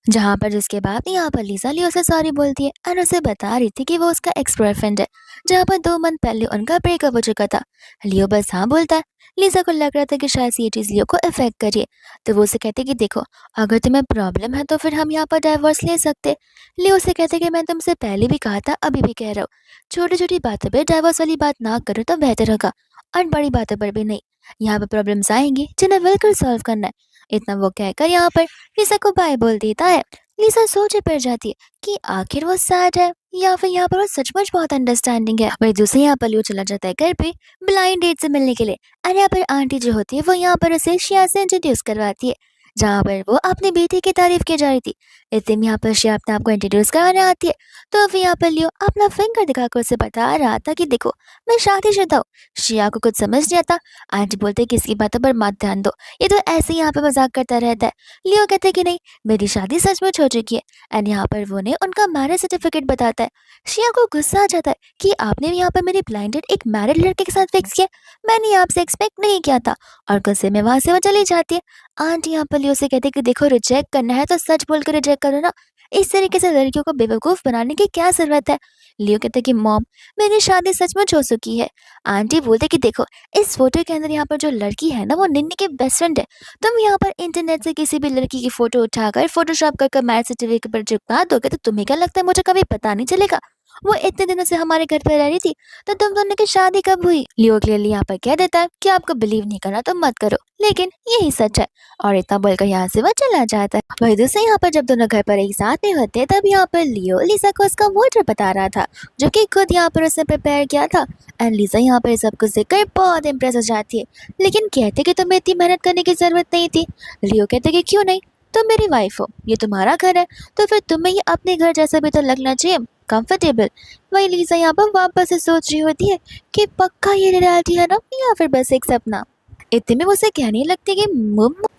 जहाँ पर जिसके बाद यहाँ पर लिसा लियो से सॉरी बोलती है और उसे बता रही थी कि वो उसका एक्स बॉयफ्रेंड है, जहाँ पर 2 मंथ पहले उनका ब्रेकअप हो चुका था। लियो बस हाँ बोलता है। लिसा को लग रहा था कि शायद ये चीज़ लियो को इफेक्ट करिए, तो वो उसे कहते कि देखो अगर तुम्हें प्रॉब्लम है तो फिर हम यहाँ पर डाइवोर्स ले सकते। लियो उसे कहते कि मैं तुमसे पहले भी कहा था, अभी भी कह रहा हूँ, छोटी छोटी बातों पर डाइवोर्स वाली बात ना करो तो बेहतर होगा, और बड़ी बातों पर भी नहीं। यहाँ पर प्रॉब्लम्स आएंगी जिन्हें मिलकर सॉल्व करना है। इतना वो कहकर यहाँ पर लिसा को बाय बोल देता है। लिसा सोचे पड़ जाती है कि आखिर वो सैड है या फिर यहाँ पर वो सचमुच बहुत अंडरस्टैंडिंग है। वही दूसरे यहाँ पर लियो चला जाता है घर पे ब्लाइंड डेट से मिलने के लिए, और यहाँ पर आंटी जो होती है वो यहाँ पर उसे शिया से इंट्रोड्यूस करवाती है, जहाँ पर वो अपनी बेटी की तारीफ की जा रही थी। इतने में यहाँ पर शिया अपने आप को इंट्रोड्यूस कराने आती है, तो फिर यहाँ पर लियो अपना फिंगर दिखाकर उसे बता रहा था कि देखो मैं शादीशुदा हूँ। शिया को कुछ समझ नहीं आता। आंटी बोलते किसकी बातों पर मत ध्यान दो, ये तो ऐसे ही यहाँ पे मजाक करता रहता है। लियो कहते कि नहीं, मेरी शादी सचमुच हो चुकी है। एंड यहाँ पर वो ने उनका मैरिज सर्टिफिकेट बताता है। शिया को गुस्सा आ जाता है कि आपने यहाँ पर मेरी ब्लाइंडेड एक मैरिड लड़के के साथ फिक्स किया, मैंने आपसे एक्सपेक्ट नहीं किया था, और गुस्से में वहां से वो चली जाती है। आंटी यहाँ पर लियो से कहते कि देखो रिजेक्ट करना है तो सच बोल कर रिजेक्ट करो ना, इस तरीके से लड़कियों को बेवकूफ बनाने की क्या जरूरत है। लियो कहते कि मॉम मेरी शादी सचमुच हो चुकी है। आंटी बोलते कि देखो इस फोटो के अंदर यहाँ पर जो लड़की है ना वो निन्नी की बेस्ट फ्रेंड है। तुम यहाँ पर इंटरनेट से किसी भी लड़की की फोटो उठाकर फोटोशॉप कर मैरिज सर्टिफिकेट पर चिपका दोगे तो तुम्हें क्या लगता है मुझे कभी पता नहीं चलेगा? वो इतने दिनों से हमारे घर पर रह रही थी, तो तुम दोनों की शादी कब हुई? लियो क्लियरली यहाँ पर कह देता है कि आपको बिलीव नहीं करना तो मत करो, लेकिन यही सच है, और इतना बोलकर यहाँ से वो चला जाता है। वही दूसरे यहाँ पर जब दोनों घर पर एक साथ में होते हैं तब यहाँ पर लियो लिसा को उसका वोटर बता रहा था जो कि खुद यहाँ पर उसने प्रिपेयर किया था। एंड लिसा यहाँ पर सब कुछ देखकर बहुत इम्प्रेस हो जाती है, लेकिन कहते कि तुम्हें इतनी मेहनत करने की जरूरत नहीं थी। लियो कहते कि क्यों नहीं, तुम मेरी वाइफ हो, ये तुम्हारा घर है, तो फिर तुम्हें ये अपने घर जैसा भी तो लगना चाहिए, कंफर्टेबल। वही लिसा यहाँ पर वापस से सोच रही होती है कि पक्का ये रियलिटी है ना या फिर बस एक सपना। इतने में उसे कहने लगती है कि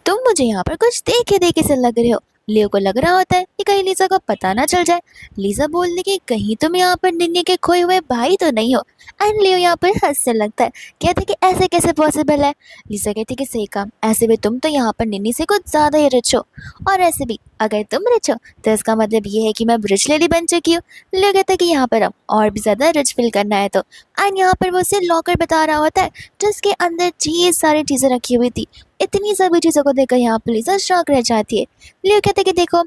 तुम मुझे यहाँ पर कुछ देखे देखे से लग रहे हो। लियो को लग रहा होता है कि कहीं लिसा को पता ना चल जाए। लिसा बोलने की कहीं तुम यहाँ पर निन्नी के खोए हुए भाई तो नहीं हो। एंड लियो यहाँ पर हंसने लगता है, कहते कि ऐसे कैसे पॉसिबल है। लिसा कहती कि सही काम, ऐसे भी तुम तो यहाँ पर निन्नी से कुछ ज्यादा ही रिच हो, और ऐसे भी अगर तुम रिच हो तो इसका मतलब ये है कि मैं रिच लेडी बन चुकी हूँ। लियो कहता है कि यहाँ पर हम और भी ज्यादा रिच फील करना है तो। एंड यहाँ पर वो उसे लॉकर बता रहा होता है जिसके अंदर ढेर सारी चीजें रखी हुई थी। इतनी सभी चीजों को देखकर यहाँ पर लिसा शॉक रह जाती है। लियो कहते कि देखो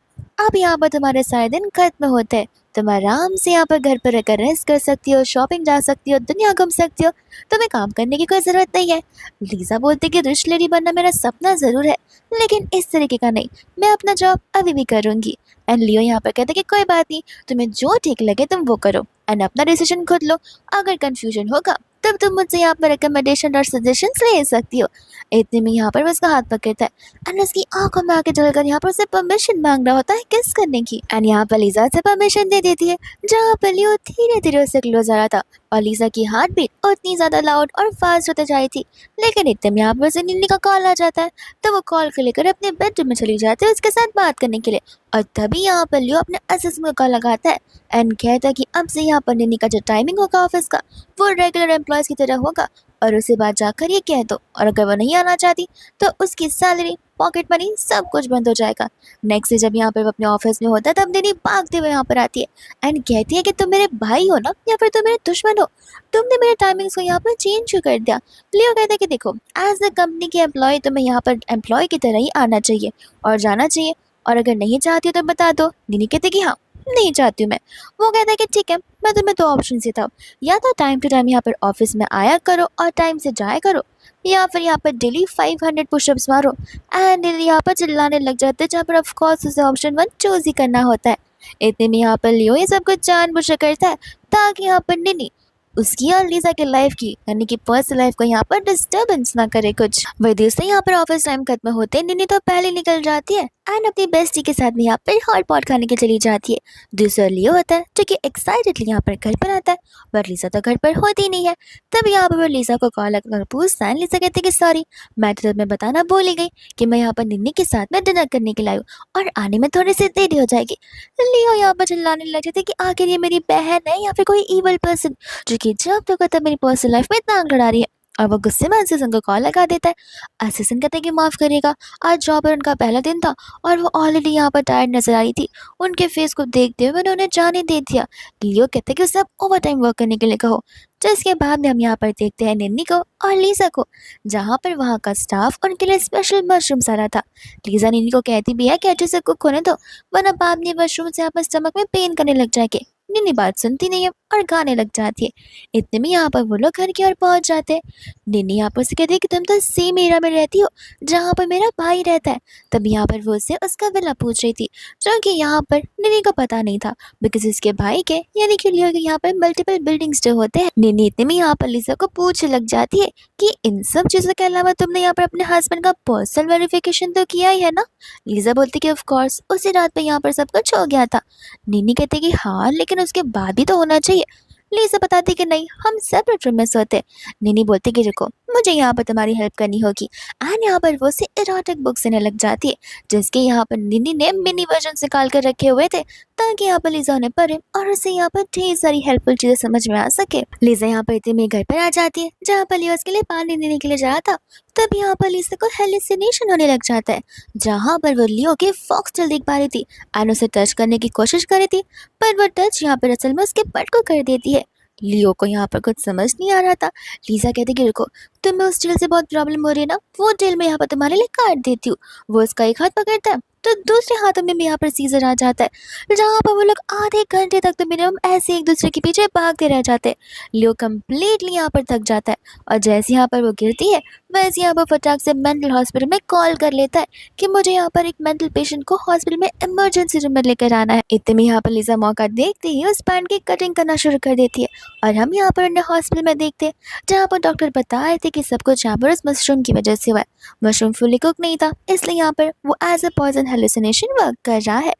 अब यहाँ पर तुम्हारे सारे दिन खत्म होते हैं, तुम आराम से यहाँ पर घर पर रहकर रेस्ट कर सकती हो, शॉपिंग जा सकती हो, दुनिया घूम सकती हो, तुम्हें काम करने की कोई ज़रूरत नहीं है। लीजा बोलती कि रिच लेडी बनना मेरा सपना ज़रूर है, लेकिन इस तरीके का नहीं, मैं अपना जॉब अभी भी करूँगी। एंड लियो यहाँ पर कहते कि कोई बात नहीं, तुम्हें जो ठीक लगे तुम वो करो एंड अपना डिसीजन खुद लो, अगर कन्फ्यूजन होगा तब तुम मुझसे यहाँ पर रिकमेंडेशन और सजेशंस ले सकती हो। इतने में यहाँ पर वो उसका हाथ पकड़ता है एंड उसकी आंखों में आके जलकर यहाँ पर उसे परमिशन मांग रहा होता है किस करने की। एंड यहाँ पर लीजा से परमिशन दे देती है, जहाँ पर लियो धीरे धीरे उससे क्लोज आ रहा था और लीजा की हार्ट बीट उतनी ज्यादा लाउड और फास्ट होते जा रही थी। लेकिन इतने में यहाँ पर से निन्नी का कॉल आ जाता है, तो वो कॉल को लेकर अपने बेडरूम में चली जाती है उसके साथ बात करने के लिए। और तभी यहाँ पर लियो अपने असिस्टेंट को कॉल लगाता है एंड कहता है कि अब से यहाँ पर निन्नी का जो टाइमिंग होगा ऑफिस का, वो रेगुलर एम्प्लॉयज की तरह होगा और उसे बात जाकर ये कह दो, और अगर वो नहीं आना चाहती तो उसकी सैलरी, पॉकेट मनी सब कुछ बंद हो जाएगा। नेक्स्ट डे जब यहाँ पर वो अपने ऑफिस में होता है तब निन्नी भागते हुए यहाँ पर आती है एंड कहती है कि तुम मेरे भाई हो ना या फिर तुम मेरे दुश्मन हो, तुमने मेरे टाइमिंग्स को यहाँ पर चेंज क्यों कर दिया। लियो कहता है कि देखो, एज द कंपनी के एम्प्लॉय तुम्हें यहाँ पर एम्प्लॉय की तरह ही आना चाहिए और जाना चाहिए, और अगर नहीं चाहती हो तो बता दो। निन्नी कहती है कि हाँ, नहीं चाहती हूँ मैं। वो कहता है कि ठीक है, मैं तुम्हें दो ऑप्शन देता हूँ, या तो टाइम टू टाइम यहाँ पर ऑफिस में आया करो और टाइम से जाया करो, या फिर यहाँ पर डेली 500 पुशअप्स मारो। एंड यहाँ पर चिल्लाने लग जाते हैं, जहाँ पर ऑफकोर्स उसे ऑप्शन 1 चूज ही करना होता है। इतने में यहाँ पर लियो ये सब कुछ जानबूझकर करता है ताकि यहाँ पर निन्नी उसकी और लीजा की लाइफ की यानी कि पर्सनल लाइफ को यहाँ पर डिस्टर्बेंस ना करे कुछ। वही दूसरे यहाँ पर ऑफिस टाइम खत्म होते निन्नी तो पहले निकल जाती है एंड अपनी बेस्टी के साथ में यहाँ पर हॉट पॉट खाने के चली जाती है। दूसरा लियो होता है जो कि एक्साइटेडली यहाँ पर घर पर आता है, पर लीजा तो घर पर होती ही नहीं है। तब यहाँ पर वो लीजा को कॉल कर पूछता है। लीजा कहती है कि सॉरी, मैं तो तुम्हें बताना भूल ही गई कि मैं यहाँ पर निन्नी के साथ में डिनर करने के लिए आई हूँ और आने में थोड़ी सी देरी हो जाएगी। लियो यहाँ पर चिल्लाने लग जाते कि आखिर ये मेरी बहन है या फिर कोई इवल पर्सन जो कि जब तक तब मेरी पर्सनल लाइफ में टांग लड़ा रही है। और वो गुस्से में असिस्टेंट को कॉल लगा देता है। असिस्टेंट कहते हैं कि माफ़ करिएगा, आज जॉब पर उनका पहला दिन था और वो ऑलरेडी यहाँ पर टायर्ड नजर आ रही थी। उनके फेस को देखते हुए मैंने उन्हें जाने दे दिया। लियो कहते हैं कि उसे अब ओवर टाइम वर्क करने के लिए कहो। जिसके बाद में हम यहाँ पर देखते हैं निन्नी को और लीजा को, जहाँ पर वहाँ का स्टाफ उनके लिए स्पेशल मशरूम सा रहा था। लीजा निन्नी को कहती भी है कि अच्छे से कुक होने दो, वरना बाद में मशरूम से आपके स्टमक में पेन करने लग जाएंगे। निन्नी बात सुनती नहीं है और गाने लग जाती है। इतने में यहाँ पर वो लोग घर की ओर पहुंच जाते हैं। निन्नी यहाँ पर से कहती है कि तुम तो सेम एरिया में रहती हो जहाँ पर मेरा भाई रहता है। तब यहाँ पर वो उससे उसका विला पूछ रही थी, जो कि यहाँ पर निन्नी को पता नहीं था, बिकॉज इसके भाई के यानी कि लियो के यहाँ पर मल्टीपल बिल्डिंग्स जो होते हैं। निन्नी इतने में यहाँ पर लीजा को पूछ लग जाती है कि इन सब चीज़ों के अलावा तुमने यहाँ पर अपने हस्बैंड का पर्सनल वेरिफिकेशन तो किया ही है ना। लीजा बोलती कि ऑफ कोर्स उसी रात पे यहाँ पर सब कुछ हो गया था। निन्नी कहती कि हाँ, लेकिन उसके बाद ही तो होना चाहिए। लीजा बताती कि नहीं, हम सेपरेट रूम में सोते। निन्नी बोलती कि रुको, मुझे यहाँ पर तुम्हारी हेल्प करनी होगी। एंड यहाँ पर वो से इरोटिक बुक्स देने लग जाती है, जिसके यहाँ पर निन्नी ने मिनी वर्जन निकाल कर रखे हुए थे ताकि यहाँ पर लीजा उन्हें पढ़े और उसे यहाँ पर ढेर सारी हेल्पफुल चीजें समझ में आ सके। लीजा यहाँ पर इतने में घर पर आ जाती है जहाँ पर लियो उसके लिए पानी देने के लिए जा रहा था। तब यहाँ पर लीजा को हेलुसिनेशन होने लग जाता है, जहाँ पर वो लियो के फॉक्सटेल देख पा रही थी एंड उसे टच करने की कोशिश कर रही थी, पर वो टच यहाँ पर असल में उसके पेट को कर देती है। लियो को यहाँ पर कुछ समझ नहीं आ रहा था। लीजा कहती कि रुको, तुम्हें उस जेल से बहुत प्रॉब्लम हो रही है ना, वो जेल में यहाँ पर तुम्हारे लिए काट देती हूँ। वो उसका एक हाथ पकड़ता है तो दूसरे हाथों में भी यहाँ पर सीजर आ जाता है, जहाँ पर वो लोग आधे घंटे तक तो मिनिमम ऐसे एक दूसरे के पीछे भागते रह जाते हैं। लियो कम्प्लीटली यहाँ पर थक जाता है और जैसे यहाँ पर वो गिरती है वैसे यहाँ पर फटाक से मेंटल हॉस्पिटल में कॉल कर लेता है कि मुझे यहाँ पर एक मेंटल पेशेंट को हॉस्पिटल में इमरजेंसी रूम में लेकर आना है। इतने में यहाँ पर लीजा मौका देखते ही उस पैंट की कटिंग करना शुरू कर देती है और हम यहाँ पर उन्हें हॉस्पिटल में देखते हैं, जहाँ पर डॉक्टर बता रहे थे कि सब कुछ यहाँ पर उस मशरूम की वजह से हुआ है। मशरूम फुली कुक नहीं था, इसलिए यहाँ पर वो as a poison hallucination work कर रहा है।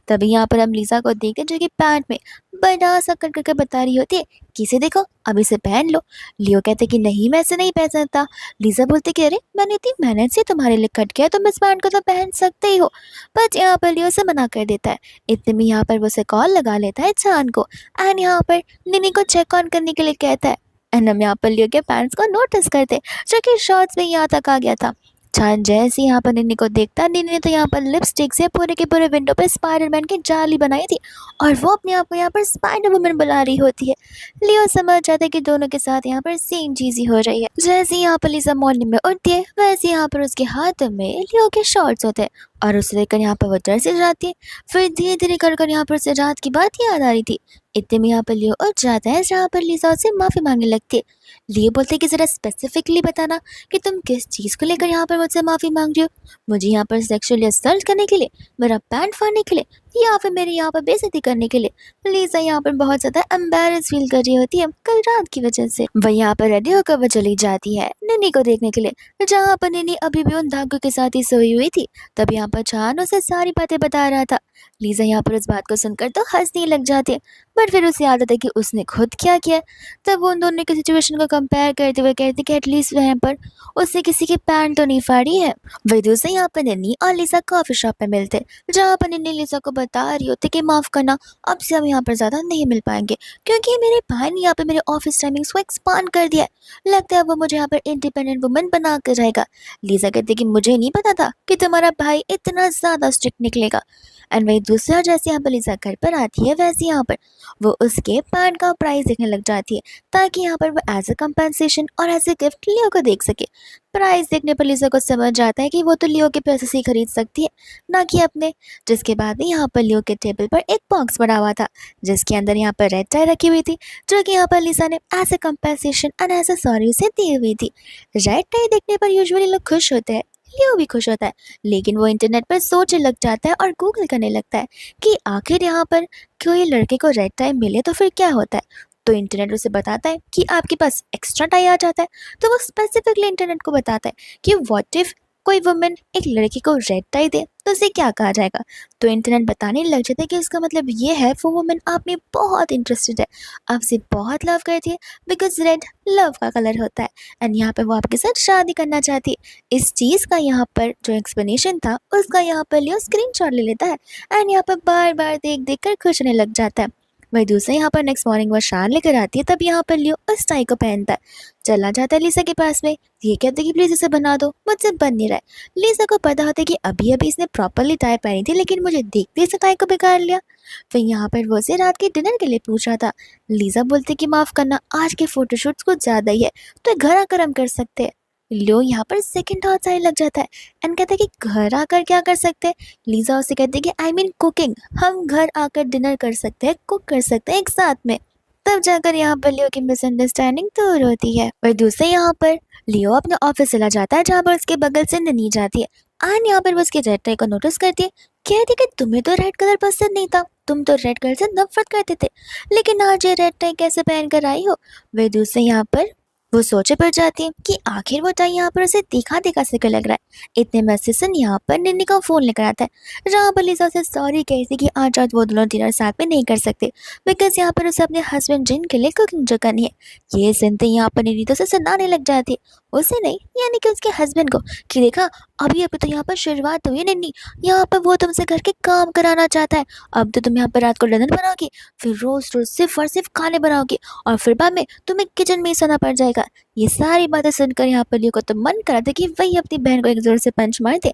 तभी यहाँ पर हम लीजा को देखें जो कि पैंट में बड़ा सा कट करके बता रही होती है कि इसे देखो, अब इसे पहन लो। लियो कहते कि नहीं, मैं इसे नहीं पहन सकता। लीजा बोलती कि अरे, मैंने इतनी मेहनत से तुम्हारे लिए कट किया, तुम इस पैंट को तो पहन सकते ही हो। बट यहाँ पर लियो से मना कर देता है। इतने में यहाँ पर वो उसे कॉल लगा लेता है चांद को एंड यहाँ पर निन्नी को चेक ऑन करने के लिए कहता है। एंड हम यहाँ पर लियो के पैंट्स को नोटिस करते जो कि शॉर्ट्स में यहाँ तक आ गया था। चांद जैसे यहाँ पर निन्नी को देखता, निन्नी ने तो यहाँ पर लिपस्टिक से पूरे के पूरे विंडो पर स्पाइडरमैन की जाली बनाई थी और वो अपने आप को यहाँ पर स्पाइडर वुमन बुला रही होती है। लियो समझ जाता है कि दोनों के साथ यहाँ पर सेम चीज ही हो रही है। जैसे यहाँ पर लीजा मॉर्निंग में उठती है वैसे यहाँ पर उसके हाथ में लियो के शॉर्ट्स होते हैं और उसे लेकर यहाँ पर वो डर से जाती है। फिर धीरे धीरे कर यहाँ पर उसे रात की बात याद आ रही थी। इतने में यहाँ पर लियो उठ जाता है, जहाँ पर लीजा उससे माफी मांगने लगती है। लियो बोलते कि जरा स्पेसिफिकली बताना कि तुम किस चीज को लेकर यहाँ पर मुझसे माफी मांग रही हो। मुझे यहाँ पर सेक्सुअली असल्ट करने के लिए, मेरा पैंट फाड़ने के लिए, या फिर मेरी यहाँ पर बेइज्जती करने के लिए। लिसा यहाँ पर बहुत ज़्यादा एम्बैरेस फील कर रही होती है कल रात की वजह से। वह यहाँ पर रेडी होकर वो चली जाती है निन्नी को देखने के लिए, जहाँ पर निन्नी अभी भी उन धागों के साथ ही सोई हुई थी। तब यहाँ पर चान उसे सारी बातें बता रहा था। लीजा यहाँ पर उस बात को सुनकर तो हंसने लग जाती है, बट फिर उसे याद आता है कि उसने खुद क्या किया। तब वो उन दोनों की सिचुएशन को कंपेयर करते हुए कहती कि एटलीस्ट वहाँ पर उससे किसी की पैंट तो नहीं फाड़ी है। वही दूसरे यहाँ पर निन्नी और लिसा कॉफी शॉप पे मिलते, जहाँ पर निन्नी लिसा को बता रही होती कि माफ़ करना, अब से हम यहाँ पर ज़्यादा नहीं मिल पाएंगे क्योंकि मेरे भाई ने यहाँ पे मेरे ऑफिस टाइमिंग्स को एक्सपांड कर दिया है। लगता है वो मुझे यहाँ पर इंडिपेंडेंट वुमन बना कर रहेगा। लिसा कहती कि मुझे नहीं पता था कि तुम्हारा भाई इतना ज़्यादा स्ट्रिक्ट निकलेगा। एंड वही दूसरा जैसे यहाँ पर लिसा घर पर आती है, वैसे यहाँ पर वो उसके पैंट का प्राइस देखने लग जाती है ताकि यहाँ पर वो एज अ कंपनसेशन और एज अ गिफ्ट लियो को देख सके। प्राइस देखने पर लिसा को समझ जाता है कि वो तो लियो के पैसे से ही खरीद सकती है, ना कि अपने। जिसके बाद में यहाँ पर लियो के टेबल पर एक बॉक्स पड़ा हुआ था जिसके अंदर यहाँ पर रेड टाई रखी हुई थी, जो कि यहाँ पर लिसा ने as a compensation and as a sorry उसे दी हुई थी। रेड टाई देखने पर यूजुअली लोग खुश होते हैं, लियो भी खुश होता है, लेकिन वो इंटरनेट पर सोचने लग जाता है और गूगल करने लगता है कि आखिर यहाँ पर कोई लड़के को रेड टाई मिले तो फिर क्या होता है। तो इंटरनेट उसे बताता है कि आपके पास एक्स्ट्रा टाई आ जाता है। तो वो स्पेसिफिकली इंटरनेट को बताता है कि व्हाट इफ कोई वुमन एक लड़की को रेड टाई दे तो उसे क्या कहा जाएगा। तो इंटरनेट बताने लग जाता है कि इसका मतलब ये है वो वुमन आप में बहुत इंटरेस्टेड है, आपसे बहुत लव करती है, बिकॉज रेड लव का कलर होता है एंड यहाँ पर वो आपके साथ शादी करना चाहती है। इस चीज़ का यहाँ पर जो एक्सप्लेनेशन था उसका यहाँ पर लियो स्क्रीनशॉट ले लेता है एंड यहाँ पर बार बार देख देख कर खुश होने लग जाता है। वही दूसरे यहाँ पर नेक्स्ट मॉर्निंग वो शान लेकर आती है, तब यहाँ पर लियो उस टाई को पहनता है। चला जाता है लिसा के पास में, ये कहते कि प्लीज़ इसे बना दो, मुझसे बन नहीं रहा है। लिसा को पता होता है कि अभी अभी इसने प्रॉपरली टाई पहनी थी, लेकिन मुझे देखते इस टाई को बिगाड़ लिया। फिर यहाँ पर वो उसे रात के डिनर के लिए पूछ रहा था। लिसा बोलती कि माफ़ करना, आज के फोटोशूट्स कुछ ज़्यादा ही है, तो घर आकर हम कर सकते हैं। लियो यहाँ पर सेकंड थॉट आने लग जाता है एंड कहता है कि घर आकर क्या कर सकते हैं। लिसा उसे कहती है कि आई मीन कुकिंग, हम घर आकर डिनर कर सकते हैं, कुक कर सकते हैं एक साथ में। तब जाकर यहाँ पर लियो की मिसअंडरस्टैंडिंग दूर होती है और दूसरे यहाँ पर लियो अपने ऑफिस चला जाता है, जहाँ पर उसके बगल से ननी जाती है एंड यहाँ पर वो उसके रेड टाई को नोटिस करती है। कहती कि तुम्हें तो रेड कलर पसंद नहीं था, तुम तो रेड कलर से नफरत करते थे, लेकिन आज ये रेड टाई कैसे पहन कर आई हो। वे दूसरे यहाँ पर वो सोचे पड़ जाती है कि आखिर वो टाई यहाँ पर उसे दिखा दिखा से लग रहा है। इतने में असिस्टेंट यहाँ पर निन्नी का फोन लेकर आता है, जहाँ पर लिसा से सॉरी कहती कि आज रात वो दोनों डिनर साथ में नहीं कर सकते, बिकॉज यहाँ पर उसे अपने हस्बैंड जिन के लिए कुकिंग जो करनी है। ये सुनते यहाँ पर निन्नी तो उसे सुनाने लग जाती है, उसे नहीं यानी कि उसके हस्बैंड को, कि देखा अभी अभी तो यहाँ पर शुरुआत हुई है निन्नी, यहाँ पर वो तुमसे घर के काम कराना चाहता है। अब तो तुम यहाँ पर रात को डिनर बनाओगी, फिर रोज रोज सिर्फ और सिर्फ खाने बनाओगी, और फिर बाद में तुम्हें किचन में ही सोना पड़ जाएगा। ये सारी बातें सुनकर यहाँ पर लियो को तो मन करा था कि वही अपनी बहन को एक जोर से पंच मार दे,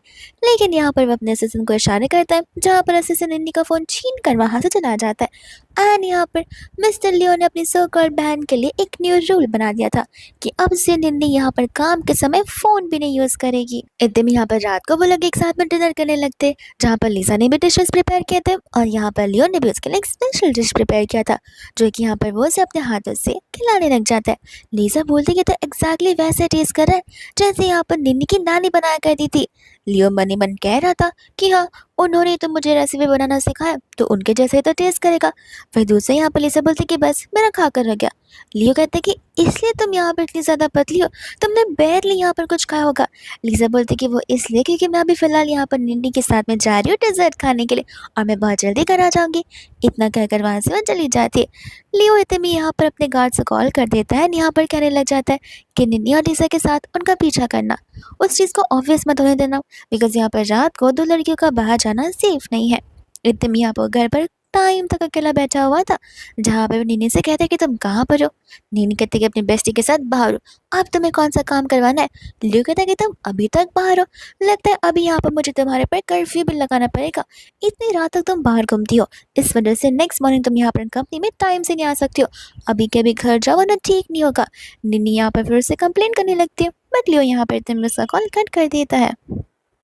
लेकिन यहाँ पर वो अपने असिस्टेंट को इशारे करता है, जहाँ पर असिस्टेंट निन्नी का फोन छीन कर वहां से चला जाता है। एंड यहाँ पर मिस्टर लियो ने अपनी सो कॉल्ड बहन के लिए एक न्यू रूल बना दिया था कि अब से निन्नी यहाँ पर काम के समय फोन भी नहीं यूज करेगी। इतने में यहाँ पर रात को वो लोग एक साथ में डिनर करने लगते, जहाँ पर लिसा ने भी डिशेस प्रिपेयर किए थे और यहाँ पर लियो ने भी उसके लिए एक स्पेशल डिश प्रिपेयर किया था, जो कि यहाँ पर वो उसे अपने हाथों से खिलाने लग जाता है। लिसा बोलती कि तो एग्जैक्टली वैसे टेस्ट कर रहा है जैसे यहाँ पर निन्नी की नानी बनाया करती थी। लियो मनी मन कह रहा था कि हाँ, उन्होंने तो मुझे रेसिपी बनाना सिखाया, तो उनके जैसे तो टेस्ट करेगा। फिर दूसरे यहाँ पर लिसा बोलती कि बस मेरा खाकर रह गया। लियो कहते कि इसलिए तुम यहाँ पर इतनी ज़्यादा पतली हो, तुमने बैरली यहाँ पर कुछ खाया होगा। लिसा बोलती कि वो इसलिए क्योंकि मैं अभी फ़िलहाल यहाँ पर निन्नी के साथ में जा रही हूँ डिज़र्ट खाने के लिए, और मैं बहुत जल्दी घर आ जाऊँगी। इतना कहकर वहाँ से वो चली जाती है। लियो इतने में यहाँ पर अपने गार्ड से कॉल कर देता है, यहाँ पर कहने लग जाता है कि निन्नी और लिसा के साथ उनका पीछा करना, उस चीज़ को ऑब्वियस मत होने देना, बिकॉज यहाँ पर रात को दो लड़कियों का बाहर जाना सेफ नहीं है। इतने में यहाँ पर घर पर टाइम तक अकेला बैठा हुआ था, जहाँ पर निन्नी से कहते कि तुम कहाँ पर हो। निन्नी कहते कि अपनी बेस्टी के साथ बाहर हो, अब तुम्हें कौन सा काम करवाना है। लियो कहता है कि तुम अभी तक बाहर हो, लगता है अभी यहाँ पर मुझे तुम्हारे पर कर्फ्यू भी लगाना पड़ेगा, इतनी रात तक तुम बाहर घूमती हो, इस वजह से नेक्स्ट मॉर्निंग तुम यहाँ पर कंपनी में टाइम से नहीं आ सकती हो, अभी के अभी घर जाओ वरना ठीक नहीं होगा। निन्नी यहाँ पर फिर से कंप्लेन करने लगती है, बट लियो यहाँ पर इतने में उसका कॉल कट कर देता है।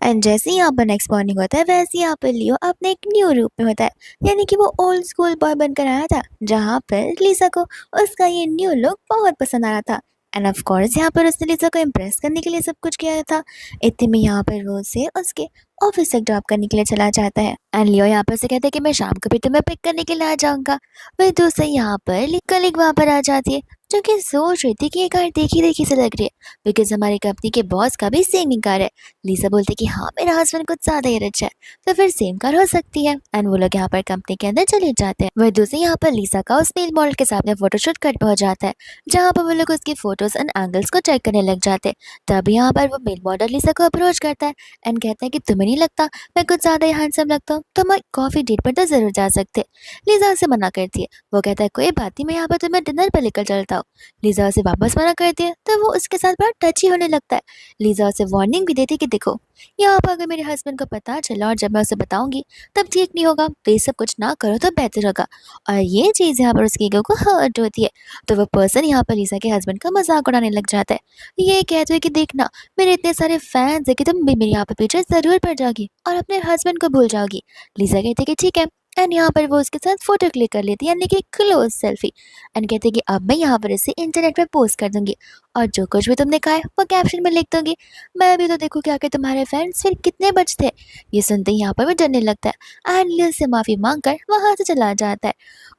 एंड जैसे ही यहाँ पर नेक्स्ट मॉर्निंग होता है, वैसे ही यहाँ पर लियो अपने एक न्यू रूप में होता है, यानी कि वो ओल्ड स्कूल बॉय बनकर आया था, जहाँ पर लिसा को उसका ये न्यू लुक बहुत पसंद आ रहा था। एंड ऑफ कोर्स यहाँ पर उसने लिसा को इम्प्रेस करने के लिए सब कुछ किया था। इतने में यहाँ पर वो उसे उसके ऑफिस तक ड्रॉप करने के लिए चला जाता है। एंड लियो यहाँ पर से कहता है कि मैं शाम को भी तुम्हें पिक करने के लिए आ जाऊंगा। वही दूसरे यहाँ पर कलीग वहाँ पर आ जाती है, जो कि सोच रही थी कि ये कार देखी देखी से लग रही है, बिकॉज हमारी कंपनी के बॉस का भी सेम ही कार है। लीजा बोलती कि हाँ मेरा हस्बैंड कुछ ज्यादा ही रिच है, तो फिर सेम कार हो सकती है। एंड वो लोग यहाँ पर कंपनी के अंदर चले जाते हैं। वही दूसरे यहाँ पर लीजा का उस मेल मॉडल के सामने फोटोशूट कर पहुंच जाता है, जहाँ पर वो लोग उसकी फोटोज एंड एंगल्स को चेक करने लग जाते हैं। तभी यहाँ पर वो मेल मॉडल लीजा को अप्रोच करता है एंड कहता है कि तुम्हें नहीं लगता मैं कुछ ज्यादा ही हैंडसम लगता हूँ, तो हम कॉफी डेट पर तो जरूर जा सकते। लीजा उसे मना करती है। वो कहता है कोई बात नहीं, मैं यहाँ पर तुम्हें डिनर पर लेकर चलता हूँ। लीजा उसे वापस मना करती है, तो वो उसके साथ बड़ा टची होने लगता है। लीजा उसे वार्निंग भी देती है कि देखो, यहाँ पर अगर मेरे हस्बैंड को पता चला और जब मैं उसे बताऊंगी तब ठीक नहीं होगा, तो ये सब कुछ ना करो तो बेहतर होगा। और ये चीज़ यहाँ पर उसकी ईगो को हर्ट होती है। तो वो पर्सन यहाँ पर लीजा के हस्बैंड का मजाक उड़ाने लग जाता है। ये कहते हुए कि देखना, मेरे इतने सारे फैंस है कि तुम भी मेरे यहाँ पर पीछे जरूर पड़ जाओगी और अपने हस्बैंड को भूल जाओगी। लीजा कहती है कि ठीक है। एंड यहाँ पर वो उसके साथ फोटो क्लिक कर लेती है, यानी कि क्लोज सेल्फी। एंड कहते हैं कि अब मैं यहाँ पर इसे इंटरनेट पे पोस्ट कर दूंगी और जो कुछ भी तुमने कहा है वो कैप्शन में लिख दूंगी। मैं भी तो देखूँ क्या कि तुम्हारे फैंस फिर कितने बचते। ये सुनते ही यहाँ पर वो डरने लगता है एंड लियो से माफी मांगकर वहां से चला जाता है।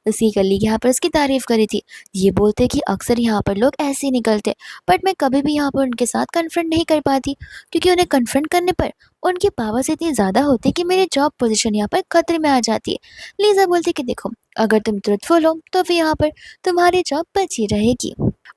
उसकी कलीग यहाँ पर उसकी तारीफ करी थी। ये बोलते कि अक्सर यहाँ पर लोग ऐसे ही निकलते, बट मैं कभी भी यहाँ पर उनके साथ कन्फ्रंट नहीं कर पाती, क्योंकि उन्हें कन्फ्रंट करने पर उनकी पावर्स इतनी ज़्यादा होती है कि मेरी जॉब पोजीशन यहाँ पर खतरे में आ जाती है। लीजा बोलती कि देखो, अगर तुम ट्रुथफुल हो तो फिर यहाँ पर तुम्हारी जॉब बची रहेगी,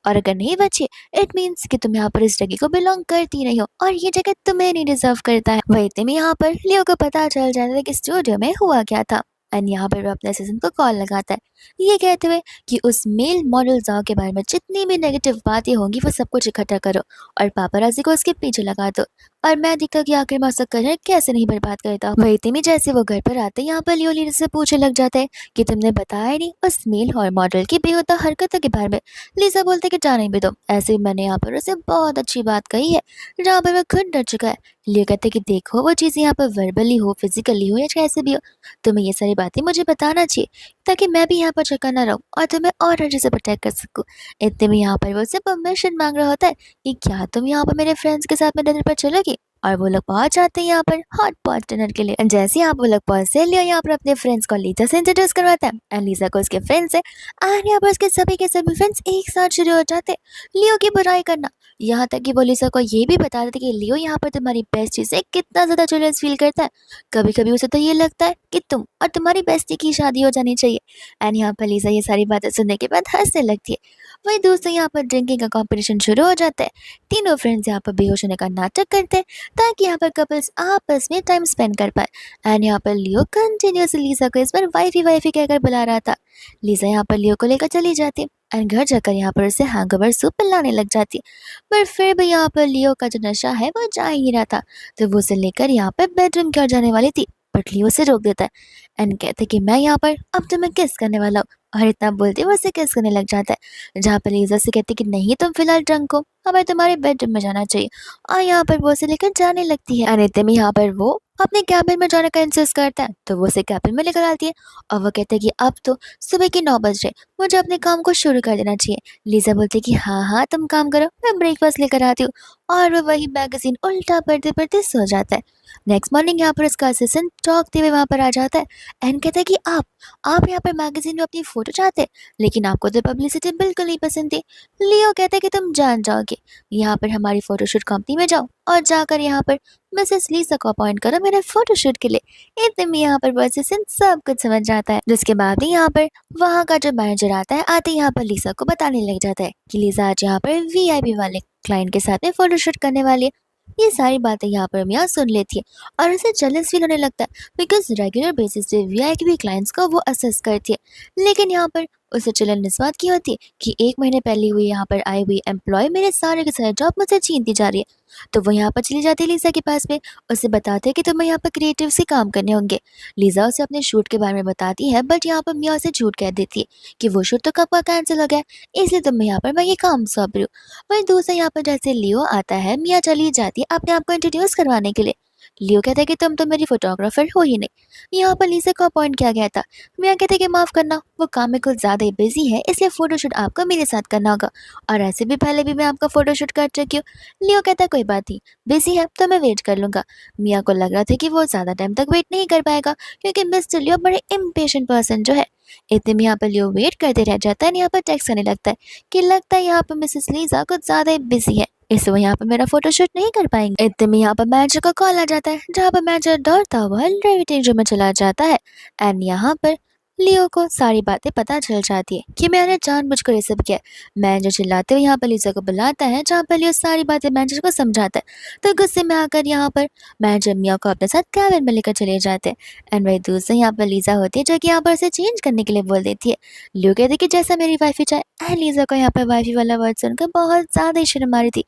और अगर नहीं बची इट मीन्स कि तुम यहाँ पर इस जगह को बिलोंग करती नहीं हो और ये जगह तुम्हें नहीं डिजर्व करता है। वही तुम यहाँ पर लियो को पता चल जाता है कि स्टूडियो में हुआ क्या था। एंड यहाँ पर वो अपने असिस्टेंट को कॉल लगाता है, ये कहते हुए कि उस मेल मॉडल जाओ के बारे में जितनी भी नेगेटिव बातें होंगी वो सब कुछ इकट्ठा करो और पापाराजी को उसके पीछे लगा दो, और मैं दिखता कि आखिर मैं उसका करियर कैसे नहीं बर्बाद करता। वही तिमी जैसे वो घर पर आते यहाँ पर लियो लीडर से पूछने लग जाता है कि तुमने बताया नहीं उस मेल और मॉडल की बेहुदा हरकतों के बारे में। लीजा बोलते कि जाने भी दो, ऐसे मैंने यहाँ पर उसे बहुत अच्छी बात कही है जहाँ पर वह खुद डर चुका है। लियो कहते कि देखो, वो चीज़ यहाँ पर वर्बली हो, फिजिकली हो या कैसे भी हो, तुम्हें ये सारी बातें मुझे बताना चाहिए ताकि मैं भी यहाँ पर चक्कर ना रहूँ और तुम्हें और अच्छे से प्रोटेक्ट कर सकूँ। इतने में यहाँ पर वो उससे परमिशन मांग रहा होता है कि क्या तुम यहाँ पर मेरे फ्रेंड्स के साथ में डिनर पर चलोगी, और वो लोग पहुंच जाते हैं यहाँ पर हॉट पॉट डिनर के लिए। जैसे ही आप वो लोग पहुंचते, लियो यहाँ पर अपने फ्रेंड्स को लीजा से इंट्रोड्यूस करवाता है एंड लीजा को उसके फ्रेंड्स है। एंड यहाँ पर उसके सभी के सभी फ्रेंड्स एक साथ शुरू हो जाते हैं लियो की बुराई करना, यहाँ तक कि वो लीजा को ये भी बता देते कि लियो यहाँ पर तुम्हारी बेस्टी से कितना ज्यादा जेलस फील करता है। कभी कभी उसे तो ये लगता है कि तुम और तुम्हारी बेस्टी की शादी हो जानी चाहिए। एंड यहाँ पर लीजा ये सारी बातें सुनने के बाद हंसने लगती है। वही दोस्तों यहाँ पर ड्रिंकिंग का कंपटीशन शुरू हो जाता है। तीनों फ्रेंड्स यहाँ पर बेहोश होने का नाटक करते हैं ताकि यहाँ पर कपल्स आपस में टाइम स्पेंड कर पाए। एंड यहाँ पर लियो कंटिन्यूसली लीजा को इस बार वाइफी वाइफी कहकर बुला रहा था। लीजा यहाँ पर लियो को लेकर चली जाती है एंड घर जाकर यहाँ पर उसे हैंगओवर सूप पिलाने लग जाती है। पर फिर भी यहाँ पर लियो का जो नशा है वो जा ही नहीं रहा था, तो वो उसे लेकर यहाँ पर बेडरूम की ओर जाने वाली थी, बट लियो उसे रोक देता है एंड कहते कि मैं यहाँ पर अब तुम्हें किस करने वाला हूँ, और इतना बोलते वो उसे किस करने लग जाता है। जहाँ पर लीजा से कहती कि नहीं, तुम फिलहाल ड्रंक हो, हमें तुम्हारे बेडरूम में जाना चाहिए, और यहाँ पर वो उसे लेकर जाने लगती है। अनित्य में यहाँ पर वो अपने कैबिन में जाने का इंसिस्ट करता है, तो वो उसे कैबिन में लेकर आती है और वो कहते हैं कि अब तो सुबह के 9 बज रहे, मुझे अपने काम को शुरू कर देना चाहिए। लीजा बोलती है कि हाँ हाँ तुम काम करो, मैं ब्रेकफास्ट लेकर आती हूँ, और वो वही मैगजीन उल्टा पढ़ते पढ़ते सो जाता है। नेक्स्ट मॉर्निंग यहाँ पर उसका असिस्टेंट टॉकते हुए वहाँ पर आ जाता है एंड कहता है कि आप यहाँ पर मैगजीन में अपनी फोटो चाहते हैं, लेकिन आपको तो पब्लिसिटी बिल्कुल नहीं पसंद थी। लियो कहता है कि तुम जान जाओगे, यहाँ पर हमारी फोटोशूट कंपनी में जाओ और जाकर यहाँ पर मिसेस लीसा को अपॉइंट करो मेरे फोटोशूट के लिए। इतने में यहाँ पर वो असिस्टेंट सब कुछ समझ जाता है, जिसके बाद ही यहाँ पर वहाँ का जो मैनेजर आता है, आते यहाँ पर लीसा को बताने लग जाता है कि लीसा आज यहाँ पर वीआईपी वाले क्लाइंट के साथ में फोटोशूट करने वाली है। ये सारी बातें यहाँ पर मियाँ सुन लेती है और उसे जेलस फील होने लगता है, बिकॉज रेगुलर बेसिस पे वीआईपी क्लाइंट्स को वो असेस करती है। लेकिन यहाँ पर उसे चलन इस बात की होती है कि 1 महीने पहले हुई यहाँ पर आई हुई एम्प्लॉय मेरे सारे के सारे जॉब मुझसे छीनती जा रही है। तो वो यहाँ पर चली जाती है लीजा के पास में, उसे बताते हैं कि तुम्हें यहाँ पर क्रिएटिव से काम करने होंगे। लीजा उसे अपने शूट के बारे में बताती है, बट यहाँ पर मियाँ उसे झूठ कह देती है कि वो शूट तो कब का कैंसिल हो गया, इसलिए तुम्हें यहाँ पर मैं ये काम सौंप रही हूँ। वहीं दूसरा यहाँ पर जैसे लियो आता है, मियाँ चली जाती है अपने आप को इंट्रोड्यूस करवाने के लिए। लियो कहता है कि तुम तो मेरी फोटोग्राफर हो ही नहीं। यहाँ पर लीसा को अपॉइंट किया गया था। मिया कहते हैं कि माफ करना, वो काम में कुछ ज्यादा ही बिजी है, इसलिए फोटोशूट आपको मेरे साथ करना होगा। और ऐसे भी पहले भी मैं आपका फोटोशूट कर चुकी हूँ। लियो कहता है कोई बात नहीं, बिजी है तो मैं वेट कर लूंगा। मिया को लग रहा था कि वो ज्यादा टाइम तक वेट नहीं कर पाएगा, क्योंकि मिस्टर लियो बड़े इम्पेशेंट पर्सन जो है। इतने में यहाँ पर लियो वेट करते रह जाता है, यहाँ पर टेक्स्ट करने लगता है कि लगता है यहाँ पर मिसेस लीजा कुछ ज्यादा ही बिजी है, इसलिए वो यहाँ पर मेरा फोटोशूट नहीं कर पाएंगे। इतने में यहाँ पर मैनेजर का कॉल आ जाता है, जहाँ पर मैनेजर दौड़ता हुआ ड्राइविंग रूम में चला जाता है। एंड यहाँ पर लियो को सारी बातें पता चल जाती है कि मैंने जानबूझकर ये सब किया है। मैनेजर चिल्लाते हुए यहाँ पर लीजा को बुलाता है, जहाँ पर लियो सारी बातें मैनेजर को समझाता है। तो गुस्से में आकर यहाँ पर मैनेजर मिया को अपने साथ कैबिन में लेकर चले जाते हैं। एंड वही दूसरे यहाँ पर लीजा होती है, जो कि यहाँ पर उसे चेंज करने के लिए बोल देती है। लियो कहते हैं कि जैसा मेरी वाइफी चाहे। एंड लीजा को यहाँ पर वाइफी वाला वर्ड सुनकर बहुत ज्यादा ही शर्म आ रही थी,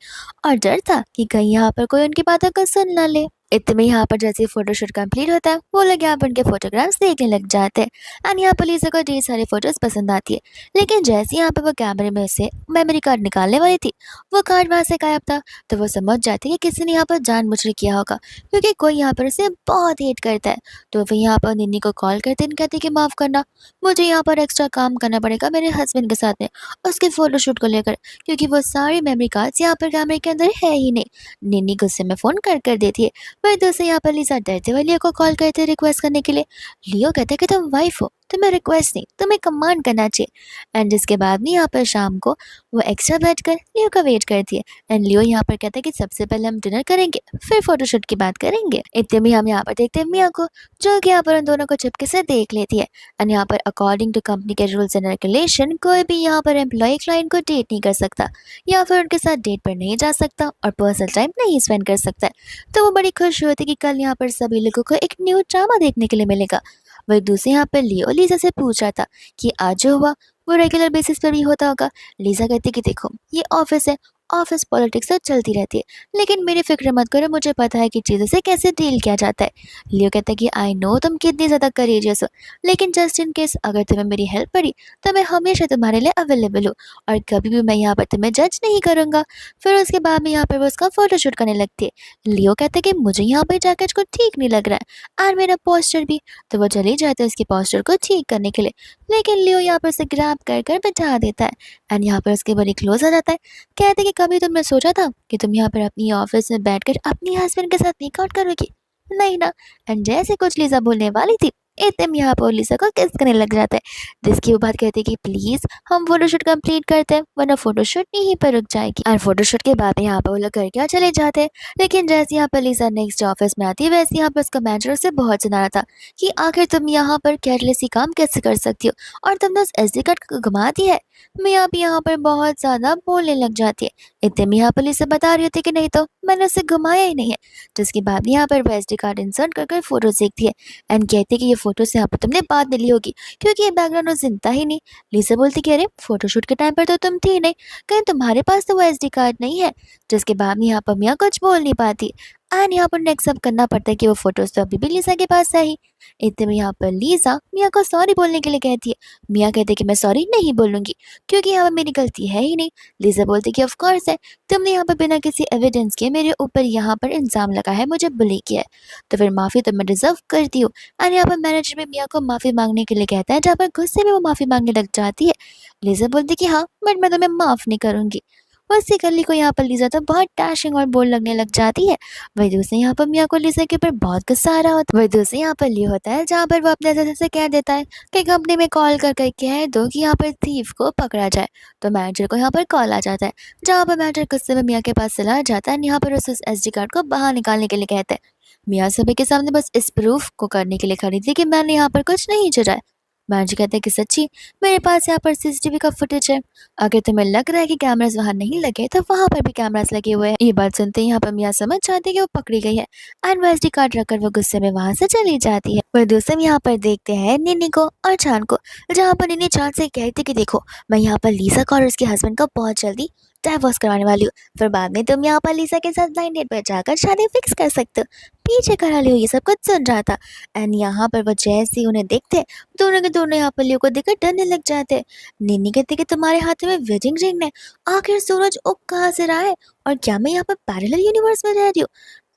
और डर था कि कहीं यहाँ पर कोई उनकी बातों को सुन ना ले। इतने में यहाँ पर जैसे ही फोटोशूट कंप्लीट होता है, वो लोग यहाँ पर उनके फोटोग्राफ्स देखने लग जाते हैं। एंड यहाँ पर लीजा को ढेर सारे फोटोज पसंद आती है, लेकिन जैसे यहाँ पर वो कैमरे में से मेमोरी कार्ड निकालने वाली थी, वो कार्ड वहां से गायब था। तो वो समझ जाती है कि किसी ने यहाँ पर जानबूझकर किया होगा, क्योंकि कोई यहाँ पर उसे बहुत हेट करता है। तो वो यहाँ पर निन्नी को कॉल करते हैं, कहते हैं कि माफ करना, मुझे यहाँ पर एक्स्ट्रा काम करना पड़ेगा मेरे हस्बैंड के साथ में उसके फोटोशूट को लेकर, क्योंकि वो सारी मेमोरी कार्ड्स यहाँ पर कैमरे के अंदर है ही नहीं। निन्नी गुस्से में फोन कर देती है। वही दूसरे यहाँ पर लीजा डरते हुए लियो को कॉल करते रिक्वेस्ट करने के लिए। लियो कहते हैं कि तुम वाइफ हो, तुम्हें रिक्वेस्ट नहीं, तुम्हें कमांड करना चाहिए। एंड जिसके बाद में यहाँ पर शाम को वो एक्स्ट्रा बैठ कर लियो का वेट करती है। एंड लियो यहाँ पर कहता है कि सबसे पहले हम डिनर करेंगे, फिर फोटोशूट की बात करेंगे। इतने में हम यहाँ पर देखते हैं मिया को, जो कि यहाँ पर उन दोनों को चुपके से देख लेती है। एंड यहाँ पर अकॉर्डिंग टू कंपनी के रूल्स एंड रेगुलेशन, कोई भी यहाँ पर एम्प्लॉय क्लाइंट को डेट नहीं कर सकता, या फिर उनके साथ डेट पर नहीं जा सकता, और पर्सनल टाइम नहीं स्पेंड कर सकता है। तो वो बड़ी खुश होती कि कल यहाँ पर सभी लोगों को एक न्यू ड्रामा देखने के लिए मिलेगा। वही दूसरे यहाँ पर लियो लीजा से पूछ रहा था कि आज जो हुआ वो रेगुलर बेसिस पर भी होता होगा। लीजा कहती कि देखो ये ऑफिस है, ऑफिस पॉलिटिक्स तो चलती रहती है, लेकिन मेरी फिक्र मत करो, मुझे पता है कि चीज़ों से कैसे डील किया जाता है। लियो कहता है कि आई नो तुम कितनी ज़्यादा करेजियस हो, लेकिन जस्ट इन केस अगर तुम्हें मेरी हेल्प पड़ी तो मैं हमेशा तुम्हारे लिए अवेलेबल हूँ, और कभी भी मैं यहाँ पर तुम्हें जज नहीं करूँगा। फिर उसके बाद में यहाँ पर वो उसका फोटोशूट करने लगती है। लियो कहते हैं कि मुझे यहाँ पर जाकर कुछ ठीक नहीं लग रहा है, और मेरा पोस्टर भी। तो वो चली जाती है उसके पोस्टर को ठीक करने के लिए, लेकिन लियो यहाँ पर उसे ग्रैब कर बैठा देता है। एंड यहाँ पर उसके बड़ी क्लोज आ जाता है। कहते कि कभी तुमने सोचा था कि तुम यहाँ पर अपनी ऑफिस में बैठकर अपनी हस्बैंड के साथ मेकआउट करोगी? नहीं ना। एंड जैसे कुछ लीजा बोलने वाली थी, इतने में यहाँ पर लीजा को किस करने लग जाता है, जिसकी वो बात कहती है कि प्लीज हम फोटोशूट कंप्लीट करते हैं, वरना फोटोशूट यहीं पर रुक जाएगी। और फोटोशूट के बाद यहाँ पर वो लोग घर क्या चले जाते हैं। लेकिन जैसे यहाँ पर लीजा नेक्स्ट ऑफिस में आती है, वैसे यहाँ पर उसका मैनेजर से बहुत सुना रहा था कि आखिर तुम यहाँ पर केयरलेसी काम कैसे कर सकती हो, और तुमने उस SD कार्ड को घुमा दी है। मियाँ भी यहाँ पर बहुत ज्यादा बोलने लग जाती है। इतने में यहाँ पुलिस से बता रही होती कि नहीं तो मैंने उसे घुमाया ही नहीं है। जिसके बाद यहाँ पर वो SD कार्ड इंसर्ट कर फोटो देखती है, एंड कहती है कि ये फोटो से यहाँ पर तुमने बाद में ली होगी, क्योंकि ये बैकग्राउंड उसने था ही नहीं। लीजा बोलती कि अरे फोटोशूट के टाइम पर तो तुम थी नहीं, कहीं तुम्हारे पास तो वो SD कार्ड नहीं है। जिसके बाद में यहाँ पर मियाँ कुछ बोल नहीं पाती, एंड यहाँ पर नेक्स्ट सब करना पड़ता है कि वो फोटोज तो अभी भी लीजा के पास है ही। इतने में यहाँ पर लीजा मियाँ को सॉरी बोलने के लिए कहती है। मियाँ कहते कि मैं सॉरी नहीं बोलूंगी, क्योंकि यहाँ पर मेरी गलती है ही नहीं। लीजा बोलती कि ऑफ कोर्स है, तुमने यहाँ पर बिना किसी एविडेंस के मेरे ऊपर यहाँ पर इल्जाम लगा है, मुझे बुली किया है, तो फिर माफी तो मैं डिजर्व करती हूँ। और यहाँ पर मैनेजर भी मियाँ को माफी मांगने के लिए कहता है, जहाँ पर गुस्से में वो माफी मांगने लग जाती है। लीजा बोलती कि हाँ बट मैं तुम्हें माफ नहीं करूंगी। उसी गली को यहाँ पर लीजा तो बहुत डैशिंग और बोल लगने लग जाती है। वही दूसरे यहाँ पर मियाँ को लीजा के ऊपर बहुत गुस्सा आ रहा होता है। वही दूसरे यहाँ पर लियो होता है, जहाँ पर वो अपने जैसे से कह देता है कि कंपनी में कॉल कर कह दो कि यहाँ पर थीफ को पकड़ा जाए। तो मैनेजर को यहाँ पर कॉल आ जाता है, जहाँ पर मैनेजर गुस्से में मियाँ के पास चला जाता है। यहाँ पर उस SD कार्ड को बाहर निकालने के लिए कहते हैं। मियाँ सभी के सामने बस इस प्रूफ को करने के लिए खड़ी थी कि मैंने यहाँ पर कुछ नहीं चुराया। मैनेजर कहते हैं कि सच्ची मेरे पास यहाँ पर CCTV का फुटेज है, अगर तुम्हें लग रहा है कि कैमरास वहाँ नहीं लगे तो वहाँ पर भी कैमरास लगे हुए हैं। ये बात सुनते ही यहाँ पर मियाँ समझ जाती है कि वो पकड़ी गई है, एंड वो SD कार्ड रखकर वो गुस्से में वहाँ से चली जाती है। वह दूसरे में यहाँ पर देखते हैं निन्नी को और चांद को, जहाँ पर निन्नी चांद से कहती कि देखो मैं यहाँ पर लीजा को और उसके हस्बैंड को बहुत जल्दी डाइवोर्स करवाने वाली हूँ, फिर बाद में तुम यहाँ पर लीजा के साथ ब्लाइंड डेट पर जाकर शादी फिक्स कर सकते हो। पीछे खड़ा लियो ये सब कुछ सुन रहा था, एंड यहाँ पर वो जैसे ही उन्हें देखते दोनों के दोनों यहाँ पर लियो को देखकर डरने लग जाते हैं। निन्नी कहती कि तुम्हारे हाथ में वेडिंग रिंग है, आखिर सूरज उग कहाँ से रहा है, और क्या मैं यहाँ पर पैरेलल यूनिवर्स में रह रही हूँ?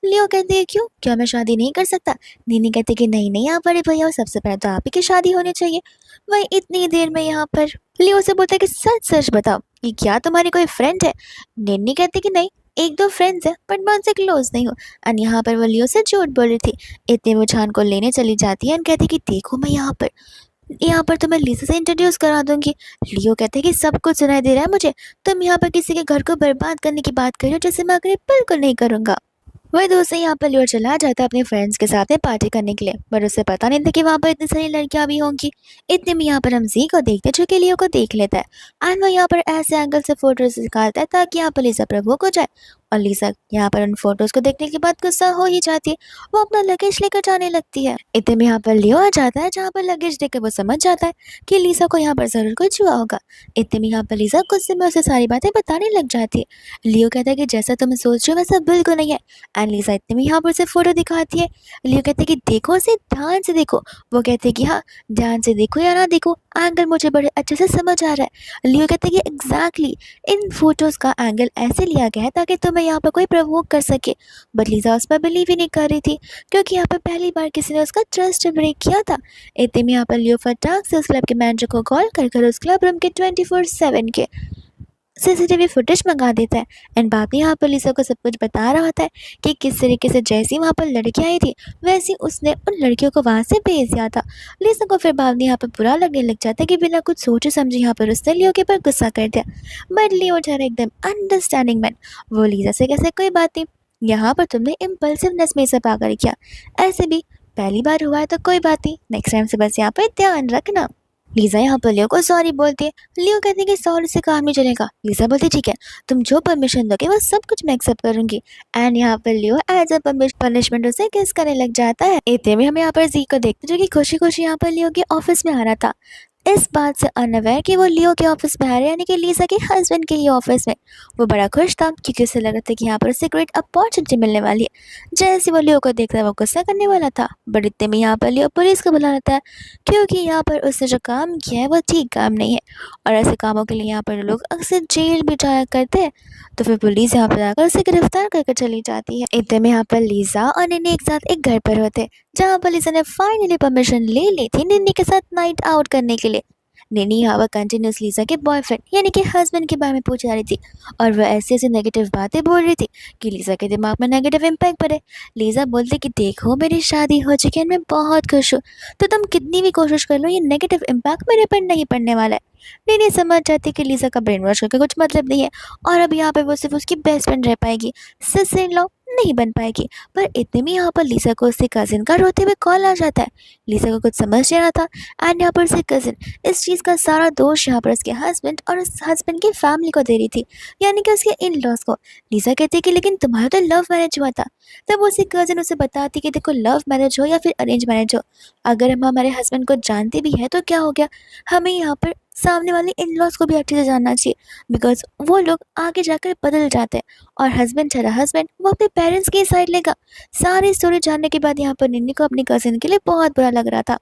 लियो कहती है क्यों, क्या मैं शादी नहीं कर सकता? नीनी कहती कि नहीं नहीं, आप बड़े भैया हो, सबसे पहले तो आप ही की शादी होनी चाहिए। वही इतनी देर में यहाँ पर लियो से बोलता है कि सच सच बताओ कि क्या तुम्हारी कोई फ्रेंड है? निन्नी कहती कि नहीं, एक दो फ्रेंड्स है बट मैं उनसे क्लोज नहीं हूँ। और यहाँ पर वो लियो से झूठ बोल रही थी। इतने में वो छान को लेने चली जाती है और कहती कि देखो मैं यहाँ पर तुम्हें लिसा से इंट्रोड्यूस करा दूंगी। लियो कहते हैं कि सब कुछ सुनाई दे रहा है मुझे। तुम यहाँ पर किसी के घर को बर्बाद करने की बात कर रहे हो, जैसे मैं अगर बिल्कुल नहीं करूंगा। वही दोस्त यहाँ पर लियो चला जाता है अपने फ्रेंड्स के साथ में पार्टी करने के लिए, पर उसे पता नहीं था कि वहाँ पर इतनी सारी लड़कियां भी होंगी। इतने में यहाँ पर हम जी को देखते हैं जो कि लियो को देख लेता है एंड वो यहाँ पर ऐसे एंगल से फोटोज निकालता है ताकि यहाँ पर लिसा प्रवोक हो जाए। और लिसा यहाँ पर उन फोटोज को देखने के बाद गुस्सा हो ही जाती है। वो अपना लगेज लेकर जाने लगती है। इतने में यहाँ पर लियो आ जाता है जहाँ पर लगेज देखकर वो समझ जाता है कि लिसा को यहाँ पर जरूर कुछ हुआ होगा। इतने में यहाँ पर लिसा गुस्से में उसे सारी बातें बताने लग जाती है। लियो कहता है कि जैसा तुम सोच रहे हो वैसा बिल्कुल नहीं है। एंड लिसा इतने में यहाँ पर उसे फोटो दिखाती है। लियो कहते हैं कि देखो उसे ध्यान से देखो। वो कहते हैं कि हाँ, ध्यान से देखो या ना देखो, एंगल मुझे बड़े अच्छे से समझ आ रहा है। लियो कहते हैं कि एग्जैक्टली इन फोटोज का एंगल ऐसे लिया गया है ताकि तुम्हें यहाँ पर कोई प्रवोक कर सके। बट लिसा उस पर बिलीव ही नहीं कर रही थी क्योंकि यहाँ पर पहली बार किसी ने उसका ट्रस्ट ब्रेक किया था। इतने में यहाँ पर लियो फटाक से उस क्लब के मैनेजर को कॉल कर उस क्लब रूम के 24/7 के सीसीटीवी फुटेज मंगा देता है। एंड बाद में यहाँ पर लिसा को सब कुछ बता रहा होता है कि किस तरीके से जैसी वहाँ पर लड़कियाँ आई थी वैसी उसने उन लड़कियों को वहाँ से भेज दिया था। लिसा को फिर बाद में यहाँ पर बुरा लगने लग जाता है कि बिना कुछ सोचे समझे यहाँ पर उसने लियो के ऊपर गुस्सा कर दिया। बट लियो ठहरा एकदम अंडरस्टैंडिंग मैन। वो लिसा से कैसे कोई बात नहीं, यहाँ पर तुमने इम्पल्सिवनेस में से पागल किया, ऐसे भी पहली बार हुआ है तो कोई बात नहीं, नेक्स्ट टाइम से बस यहाँ पर ध्यान रखना। लिसा यहाँ पर लियो को सॉरी बोलती है। लियो कहती है कि सॉरी से काम नहीं चलेगा। लिसा बोलती ठीक है, तुम जो परमिशन दोगे वो सब कुछ मैं एक्सेप्ट करूंगी। एंड यहाँ पर लियो एज अ पनिशमेंट उसे किस करने लग जाता है। इतने में हम यहाँ पर जी को देखते जो कि खुशी खुशी यहाँ पर लियो के ऑफिस में आ रहा था, इस बात से अनअवेयर कि वो लियो के ऑफिस में आ रहे हैं, यानी कि लिसा के हस्बैंड के ही ऑफिस में। वो बड़ा खुश था क्योंकि उसे लग रहा था कि यहाँ पर उसे ग्रेट अपॉर्चुनिटी मिलने वाली है। जैसे वो लियो को देखता है वो गुस्सा करने वाला था, बट इतने में यहाँ पर लियो पुलिस को बुला लेता है क्योंकि यहाँ पर उसने जो काम किया है वो ठीक काम नहीं है और ऐसे कामों के लिए यहाँ पर लोग अक्सर जेल भी जाया करते हैं। तो फिर पुलिस यहाँ पर आकर उसे गिरफ्तार करके चली जाती है। इतने में यहाँ पर लिसा और निन्नी एक साथ एक घर पर होते जहाँ पर लिसा ने फाइनली परमिशन ले ली थी निन्नी के साथ नाइट आउट करने के लिए। निन्नी यहाँ पर कंटिन्यूस लिसा के बॉयफ्रेंड यानी कि हस्बैंड के बारे में पूछ जा रही थी और वह ऐसी ऐसी नेगेटिव बातें बोल रही थी कि लिसा के दिमाग में नेगेटिव इम्पैक्ट पड़े। लिसा बोलती कि देखो मेरी शादी हो चुकी है, मैं बहुत खुश हूँ, तो तुम कितनी भी कोशिश कर लो ये नेगेटिव इम्पैक्ट मेरे पर नहीं पड़ने वाला है। निन्नी समझ जाती कि लिसा का ब्रेन वॉश करके कुछ मतलब नहीं है और अब यहाँ पर वो सिर्फ उसकी बेस्ट फ्रेंड रह पाएगी, सिस्टर इन लॉ नहीं बन पाएगी। पर इतने में यहाँ पर लिसा को उसके कजिन का रोते हुए कॉल आ जाता है। लिसा को कुछ समझ नहीं आ रहा था एंड यहाँ पर उसके कजिन इस चीज़ का सारा दोष यहाँ पर उसके हस्बैंड और उस हस्बैंड की फैमिली को दे रही थी, यानी कि उसके इन लॉज को। लिसा कहती है कि लेकिन तुम्हारा तो लव मैरिज हुआ था। तब उसकी कजिन उसे बताती कि देखो लव मैरिज हो या फिर अरेंज मैरिज हो, अगर हम हमारे हस्बैंड को जानते भी हैं तो क्या हो गया, हमें यहाँ पर सामने वाले इन लॉज को भी अच्छे से जानना चाहिए बिकॉज वो लोग आगे जाकर बदल जाते हैं और हस्बैंड चला हस्बैंड वो अपने पेरेंट्स की साइड लेगा। सारी स्टोरी जानने के बाद यहाँ पर निन्नी को अपनी कजिन के लिए बहुत बुरा लग रहा था।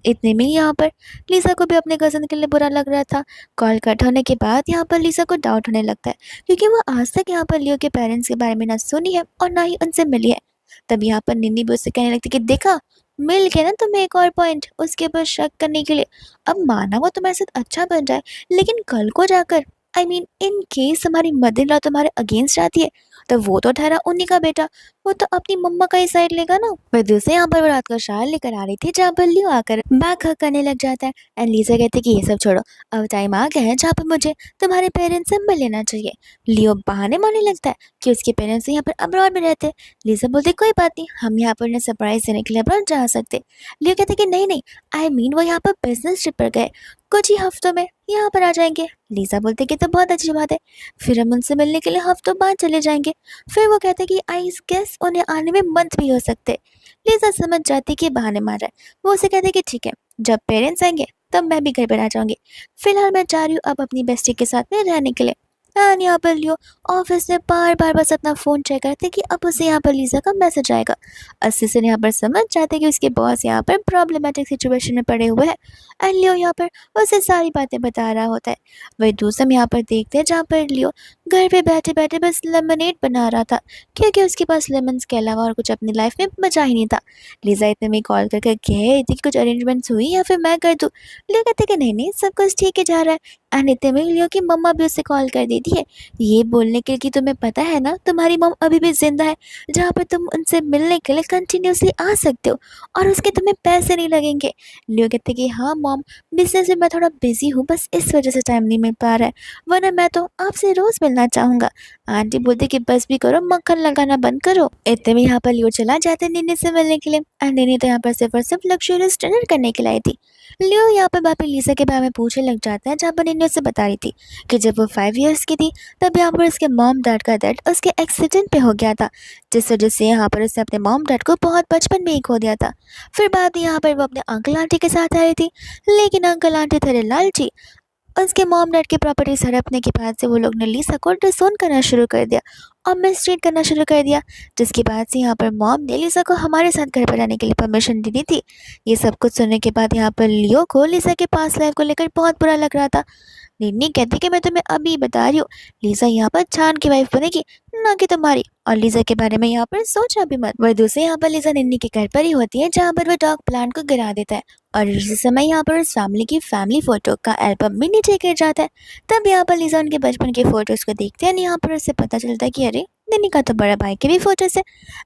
इतने में ही यहाँ पर लिसा को भी अपने कज़न के लिए बुरा लग रहा था। कॉल कट होने के बाद यहाँ पर लिसा को डाउट होने लगता है क्योंकि वो आज तक यहाँ पर लियो के पेरेंट्स के बारे में ना सुनी है और ना ही उनसे मिली है। तब यहाँ पर निन्नी भी उससे कहने लगती कि देखा मिल गया ना तुम्हें एक और पॉइंट उसके ऊपर शक करने के लिए। अब माना वो तुम्हारे साथ अच्छा बन जाए, लेकिन कल को जाकर आई मीन इन केस हमारी मदर इन लॉ तुम्हारे अगेंस्ट आती है तो वो तो ठहरा उन्हीं का बेटा, वो तो अपनी मम्मा का ही साइड लेगा ना। वह दूसरे यहाँ पर वो रात का शायर लेकर आ रही थी जहाँ पर लियो आकर बैक हक करने लग जाता है एंड लिसा कहती कि ये सब छोड़ो, अब टाइम आ गया है जहाँ पर मुझे तुम्हारे पेरेंट्स से मिल लेना चाहिए। लियो बहाने मारने लगता है कि उसके पेरेंट्स यहाँ पर अब्रॉड में रहते। लिसा बोलती कोई बात नहीं, हम यहाँ पर उन्हें सरप्राइज देने के लिए अब्रॉड जा सकते। लियो कहते कि नहीं नहीं, आई मीन वो यहाँ पर बिजनेस ट्रिप पर गए, कुछ ही हफ्तों में यहाँ पर आ जाएंगे। लिसा बोलते कि तो बहुत अच्छी बात है, फिर हम उनसे मिलने के लिए हफ्तों बाद चले जाएंगे। फिर वो कहते कि आई गेस उन्हें आने में मंथ भी हो सकते। लिसा समझ जाती कि बहाने मार रहा है। वो उसे कहते कि ठीक है, जब पेरेंट्स आएंगे तब मैं भी घर पर आ जाऊंगी, फिलहाल मैं जा रही हूँ अब अपनी बेस्टी के साथ में रहने के लिए। एंड यहाँ पर लियो ऑफिस में बार बार बस अपना फ़ोन चेक करते कि अब उसे यहाँ पर लिसा का मैसेज आएगा। असिस्टेंट यहाँ पर समझ जाते कि उसके बॉस यहाँ पर प्रॉब्लमेटिक सिचुएशन में पड़े हुए हैं एंड लियो यहाँ पर उसे सारी बातें बता रहा होता है। वही दूसरा हम यहाँ पर देखते हैं जहाँ पर लियो घर पे बैठे-बैठे बस लेमनेड बना रहा था, क्योंकि उसके पास लेमन्स के अलावा और कुछ अपनी लाइफ में बचा ही नहीं था। लिज़ा इतने में कॉल करके कह रही थी कि कुछ अरेंजमेंट्स हुई या फिर मैं कर दूँ? लियो कहते कि नहीं-नहीं सब कुछ ठीक ही जा रहा है। एंड इतने में लियो की मम्मा भी उसे कॉल कर देती है, ये बोलने के लिए कि तुम्हें पता है ना तुम्हारी मॉम अभी भी ज़िंदा है, जहाँ पे तुम उनसे मिलने के लिए कंटिन्यूअसली आ सकते हो और उसके तुम्हें पैसे नहीं लगेंगे। लियो कहते कि हाँ मॉम, बिज़नेस में मैं थोड़ा बिज़ी हूँ, बस इस वज़ह से टाइम नहीं मिल पा रहा है, वरना मैं तो आपसे रोज़ मिलना चाहूँगा। आंटी बोलती कि बस भी करो, मक्खन लगाना बंद करो। इतने में यहाँ पर लियो चला जाता है निन्नी से मिलने के लिए एंड निन्नी तो यहाँ पर सिर्फ और सिर्फ लग्जरियस डिनर करने के लिए आई थी। लियो यहाँ पर वापस लिसा के बारे में पूछने लग जाता है, जहाँ पर निन्नी उससे बता रही थी कि जब वो 5 इयर्स की थी तब यहाँ पर उसके मॉम डैड का डेथ उसके एक्सीडेंट पे हो गया था, जिस वजह से यहाँ पर उसने अपने मॉम डैड को बहुत बचपन में ही खो दिया था। फिर बाद में यहाँ पर वो अपने अंकल आंटी के साथ आई थी, लेकिन अंकल आंटी थे लालची। उसके मॉम डैड की प्रॉपर्टीज हड़पने के बाद से वो लोग ने लिसा को डिसोन करना शुरू कर दिया और मिसट्रीट करना शुरू कर दिया, जिसके बाद से यहाँ पर मॉम ने लिसा को हमारे साथ घर पर रहने के लिए परमिशन दे दी थी। ये सब कुछ सुनने के बाद यहाँ पर लियो को लिसा के पास लाइफ को लेकर बहुत बुरा लग रहा था। निन्नी कहती कि मैं तुम्हें अभी बता रही हूँ, लिसा यहाँ पर चांद की वाइफ बनेगी, ना कि तुम्हारी, और लिसा के बारे में यहाँ पर सोचना भी मत। वह दूसरे यहाँ पर लिसा निन्नी के घर पर ही होती है, जहाँ पर वह डॉग प्लांट को गिरा देता है और इसी समय यहाँ पर उस फैमिली की फैमिली फोटो का एल्बम भी नीचे गिर जाता है। तब यहाँ पर लिसा उनके बचपन के फोटोज को देखते हैं, यहाँ पर उससे पता चलता है कि अरे निन्नी का तो बड़ा भाई के भी फोटोज है।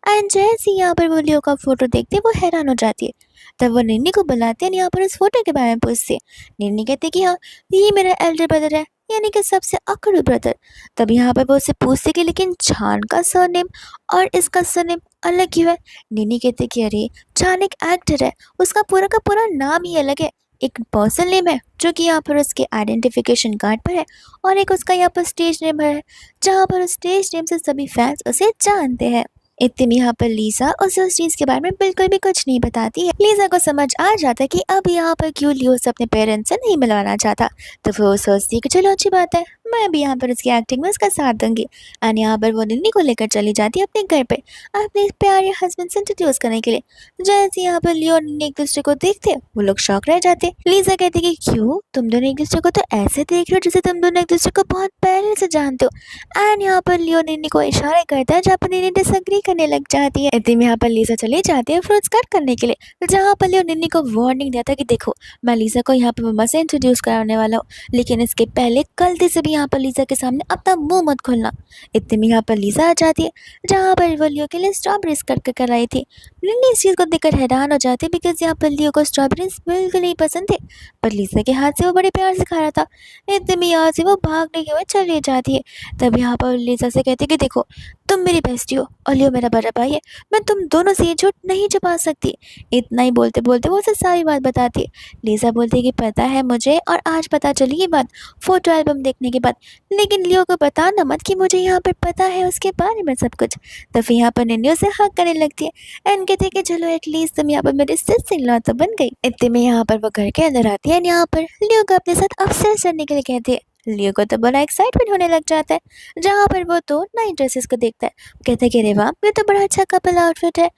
एंड जैसे ही यहाँ पर वो लियो का फोटो देखते हैं वो हैरान हो जाती है। तब वो निन्नी को बुलाते हैं, यहाँ पर उस फोटो के बारे में पूछते हैं। निन्नी कहती है कि हाँ, ये मेरा एल्डर ब्रदर है, यानी कि सबसे अकड़ ब्रदर। तब यहाँ पर वो उससे पूछते कि लेकिन चान का सरनेम और इसका सरनेम अलग क्यों है? निन्नी कहते कि अरे चान एक एक्टर है, उसका पूरा का पूरा नाम ही अलग है। एक पर्सनल नेम है जो कि यहाँ पर उसके आइडेंटिफिकेशन कार्ड पर है, और एक उसका यहाँ पर स्टेज नेम है, जहाँ पर उस स्टेज नेम से सभी फैंस उसे जानते हैं। इतने में यहाँ पर लीसा उसे उस चीज के बारे में बिल्कुल भी कुछ नहीं बताती है। लीसा को समझ आ जाता है कि अब यहाँ पर क्यों लियो से अपने पेरेंट्स से नहीं मिलवाना चाहता, तो फिर वो सोचती है कि चलो अच्छी बात है, मैं भी यहाँ पर उसकी एक्टिंग में उसका साथ दूंगी। एंड यहाँ पर वो निन्नी को लेकर चली जाती है अपने घर पे अपने प्यारे हस्बैंड से इंट्रोड्यूस करने के लिए। जैसे यहाँ पर लियो और निन्नी एक दूसरे को देखते हैं, वो लोग शॉक रह जाते हैं। लीसा कहती है कि क्यों तुम दोनों एक दूसरे को तो ऐसे देख रहे हो जैसे तुम दोनों एक दूसरे को बहुत पहले से जानते हो। एंड यहाँ पर लियो निन्नी को इशारा करता है, जहाँ पर निन्नी डिसएग्री करने लग जाती है। इतने में यहाँ पर लीसा चली जाती है फ्रूट्स कट करने के लिए, जहाँ पर लियो निन्नी को वार्निंग देता है कि देखो मैं लीसा को यहाँ पर मम्मा से इंट्रोड्यूस कराने वाला हूँ, लेकिन इसके पहले गलती से भी यहाँ पर लीसा के सामने अपना मुंह मत खोलना। इतने में यहाँ पर लीसा आ जाती है, जहाँ पर वो लियो के लिए स्ट्रॉबेरीज कट कर आई थी। निन्नी इस चीज़ को देखकर हैरान हो जाती है, बिकॉज यहाँ पर लियो को स्ट्रॉबेरीज बिल्कुल नहीं पसंद थे, पर लीसा के हाथ से वो बड़े प्यार से खा रहा था। इतने में यहाँ से वो भागने के हुए चली जाती है। तब यहाँ पर लीसा से कहती है कि देखो तुम मेरी बेस्टी हो और लियो मेरा बड़ा भाई है, मैं तुम दोनों से ये झूठ नहीं छुपा सकती। इतना ही बोलते बोलते वो उसे सारी बात बताती है। लीसा बोलती है कि पता है मुझे, और आज पता चली ये बात फोटो एल्बम देखने के बाद, लेकिन लियो को बताना मत कि मुझे यहाँ पर पता है उसके बारे में सब कुछ। तो फिर यहाँ पर निन्नी उसे हक करने लगती है एंड कहती है कि चलो एटलीस्ट तुम यहाँ पर मेरी सिस्टर इन लॉ तो बन गई। इतने में यहाँ पर वो घर के अंदर आती है, यहाँ पर लियो को अपने साथ अपसेस करने के लिए कहती है। लियो को तो बड़ा एक्साइटमेंट होने लग जाता है, जहाँ पर वो तो नई ड्रेसेस को देखता है, कहते कि अरे वाह ये तो बड़ा अच्छा कपल आउटफिट है।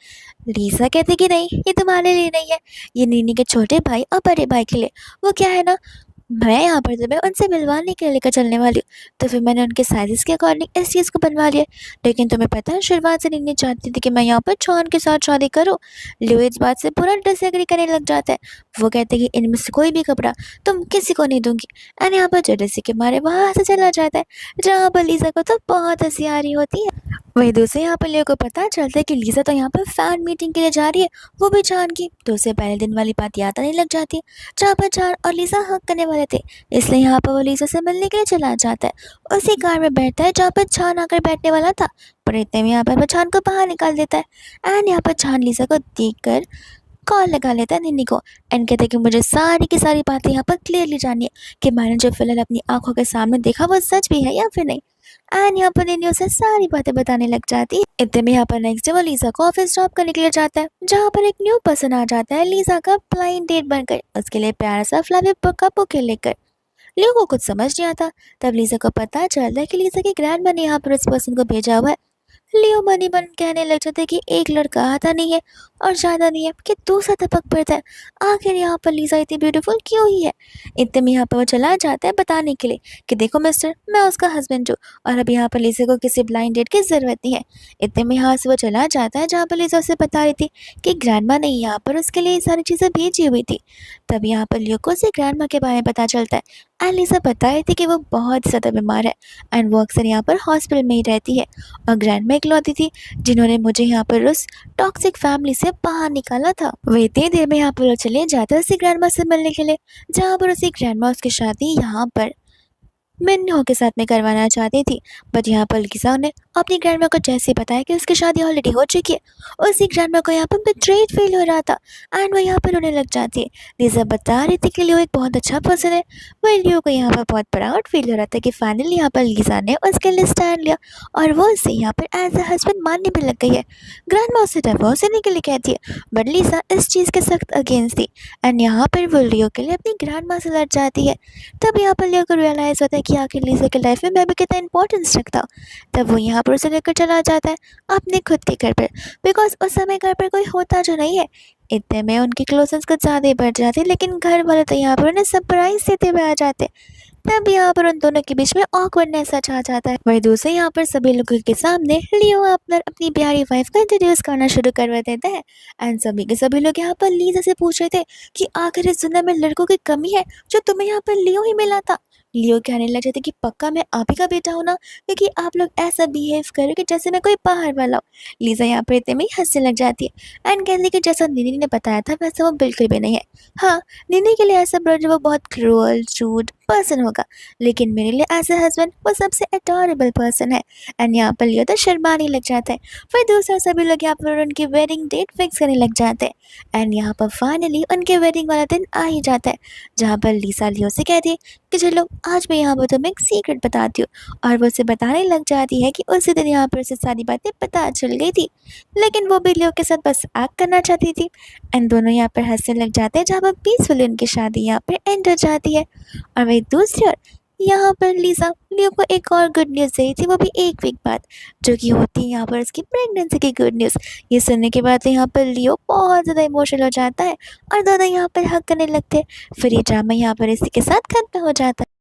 लीसा कहती कि नहीं ये तुम्हारे लिए नहीं है, ये नीनी के छोटे भाई और बड़े भाई के लिए। वो क्या है ना, मैं यहाँ पर तुम्हें उनसे मिलवाने के लिए लेकर चलने वाली हूँ, तो फिर मैंने उनके साइज़ के अकॉर्डिंग इस चीज़ को बनवा लिया। लेकिन तुम्हें पता है शुरुआत से निन्नी चाहती थी कि मैं यहाँ पर जॉन के साथ शादी करूँ। लियो इस बात से पूरा डिसएग्री करने लग जाता है। वो कहते कि इनमें से कोई भी कपड़ा तुम किसी को नहीं दूंगी। एंड यहाँ पर जेलसी के मारे वहाँ से चला जाता है, जहाँ पर लीसा को तो बहुत हंसी आ रही होती है। वहीं दूसरे यहाँ पर लियो को पता चलता है कि लीसा तो यहाँ पर फैन मीटिंग के लिए जा रही है, वो भी चांद की। तो उसे पहले दिन वाली बात याद आने लग जाती है, जहाँ पर चांद और लीसा हक करने वाले थे, इसलिए यहाँ पर वो लीसा से मिलने के लिए चला जाता है। उसी कार में बैठता है जहाँ पर चांद आकर बैठने वाला था, पर इतने में यहाँ पर वो चांद को बाहर निकाल देता है। एंड यहाँ पर चांद लीसा को देख कॉल लगा लेता है निन्नी को एंड कहता है कि मुझे सारी की सारी बातें यहाँ पर क्लियरली जाननी है कि मैंने जो फिलहाल अपनी आंखों के सामने देखा वो सच भी है या फिर नहीं। एंड यहाँ पर निन्नी उसे सारी बातें बताने लग जाती है। इतने में यहाँ पर नेक्स्ट डे वो लीसा को ऑफिस ड्रॉप करने के लिए जाता है, जहाँ पर एक न्यू पर्सन आ जाता है लीसा का ब्लाइंड डेट बनकर, उसके लिए प्यारा सा फ्लावर बुक का बुके लेकर। लियो को कुछ समझ नहीं आता। तब लीसा को पता चलता है कि लीसा की ग्रैंडमा ने यहाँ पर उस पर्सन को भेजा हुआ है। लियो मनी मन कहने लग जाता है कि एक लड़का आता नहीं है और ज़्यादा नहीं है कि दूसरा टपक पड़ता है। आखिर यहाँ पर लिसा इतनी ब्यूटीफुल क्यों हुई है? इतने में यहाँ पर वो चला जाता है बताने के लिए कि देखो मिस्टर, मैं उसका हस्बैंड हूँ और अब यहाँ पर लिसा को किसी ब्लाइंड डेट की ज़रूरत नहीं है। इतने में यहाँ से वो चला जाता है जहाँ पर लिसा उसे बता रही थी कि ग्रैंडमा ने यहाँ पर उसके लिए ये सारी चीज़ें भेजी हुई थी। तब यहाँ पर लियो को उसे ग्रैंडमा के बारे में पता चलता है एंड लिसा बता रही थी कि वो बहुत ज़्यादा बीमार है एंड वो अक्सर यहाँ पर हॉस्पिटल में ही रहती है और ग्रैंडमा इकलौती थी जिन्होंने मुझे यहाँ पर उस टॉक्सिक फैमिली से बाहर निकाला था। वो इतनी देर में यहाँ पर वो चले जाते हैं उसकी ग्रैंडमा से मिलने के लिए, जहाँ पर उसकी ग्रैंडमा उसकी शादी यहाँ पर मिन्हो के साथ में करवाना चाहती थी। बट यहाँ पर लिसा ने अपनी ग्रैंडमा को जैसे बताया कि उसकी शादी ऑलरेडी हो चुकी है, उसकी ग्रैंडमा को यहाँ पर बिट्रेड फील हो रहा था एंड वो यहाँ पर रोने लग जाती है। लिसा बता रही थी कि लियो एक बहुत अच्छा पर्सन है। वही लियो को यहाँ पर बहुत प्राउड फील हो रहा था कि फाइनली यहाँ पर लिसा ने उसके लिए स्टैंड लिया और वो उसे यहाँ पर एज अ हस्बैंड मानने भी लग गई है। ग्रैंडमा उसे डिवोर्स देने के लिए कहती है बट लिसा इस चीज़ के सख्त अगेंस्ट थी एंड यहाँ पर वो लियो के लिए अपनी ग्रैंडमा से लड़ जाती है। तब यहाँ पर लियो को रियलाइज़ होता है कि आखिर लिसा के लाइफ में मैं भी कितना इंपॉर्टेंस रखता। तब वो यहाँ पर उसे लेकर चला जाता है अपने खुद के घर पर, बिकॉज उस समय घर पर कोई होता जो नहीं है। इतने में उनकी क्लोजनेस कुछ ज़्यादा ही बढ़ जाती है, लेकिन घर वाले तो यहाँ पर उन्हें सरप्राइज देते हुए आ जाते। तब यहाँ पर उन दोनों के बीच में ऑकवर्डनेस आ जाता है। वही दूसरे यहाँ पर सभी लोगों के सामने लियो अपनी प्यारी वाइफ को इंट्रोड्यूस करना शुरू करवा देता है एंड सभी के सभी लोग यहाँ पर लीजा से पूछ रहे थे कि आखिर इस दुनिया में लड़कों की कमी है जो तुम्हें यहाँ पर लियो ही मिला था। लियो कहने लग जाते कि पक्का मैं आप ही का बेटा हूँ ना, क्योंकि आप लोग ऐसा बिहेव करो कि जैसे मैं कोई बाहर वाला हूँ। लीजा यहाँ पर इतने में ही हंसने लग जाती है एंड कहती है कि जैसा निनी ने बताया था वैसा वो बिल्कुल भी नहीं है। हाँ, निनी के लिए ऐसा ब्रज वो बहुत क्रूअल रूड पर्सन होगा, लेकिन मेरे लिए एज ए हस्बैंड वो सबसे अडोरेबल पर्सन है। एंड यहाँ पर लियो तो शर्माने लग जाता है। फिर दूसरा सभी लोग यहाँ पर उनकी वेडिंग डेट फिक्स करने लग जाते हैं एंड यहाँ पर फाइनली उनके वेडिंग वाला दिन आ ही जाता है, जहाँ पर लिसा लियो से कहती है कि चलो आज मैं यहाँ पर तुम्हें एक सीक्रेट बताती हूँ। और वो उसे बताने लग जाती है कि उसी दिन यहाँ पर उसे सारी बातें पता चल गई थी, लेकिन वो भी लियो के साथ बस एक्ट करना चाहती थी। एंड दोनों यहाँ पर हंसने लग जाते हैं, जहाँ पर पीसफुली उनकी शादी यहाँ पर एंड हो जाती है। और वही दूसरी ओर यहाँ पर लिसा लियो को एक और गुड न्यूज़ दी थी, वो भी एक वीक बाद, जो कि होती है यहाँ पर उसकी प्रेगनेंसी की गुड न्यूज़। ये सुनने के बाद यहाँ पर लियो बहुत ज़्यादा इमोशनल हो जाता है और दोनों यहाँ पर हक करने लगते हैं। फिर ये ड्रामा यहाँ पर इसी के साथ खत्म हो जाता है।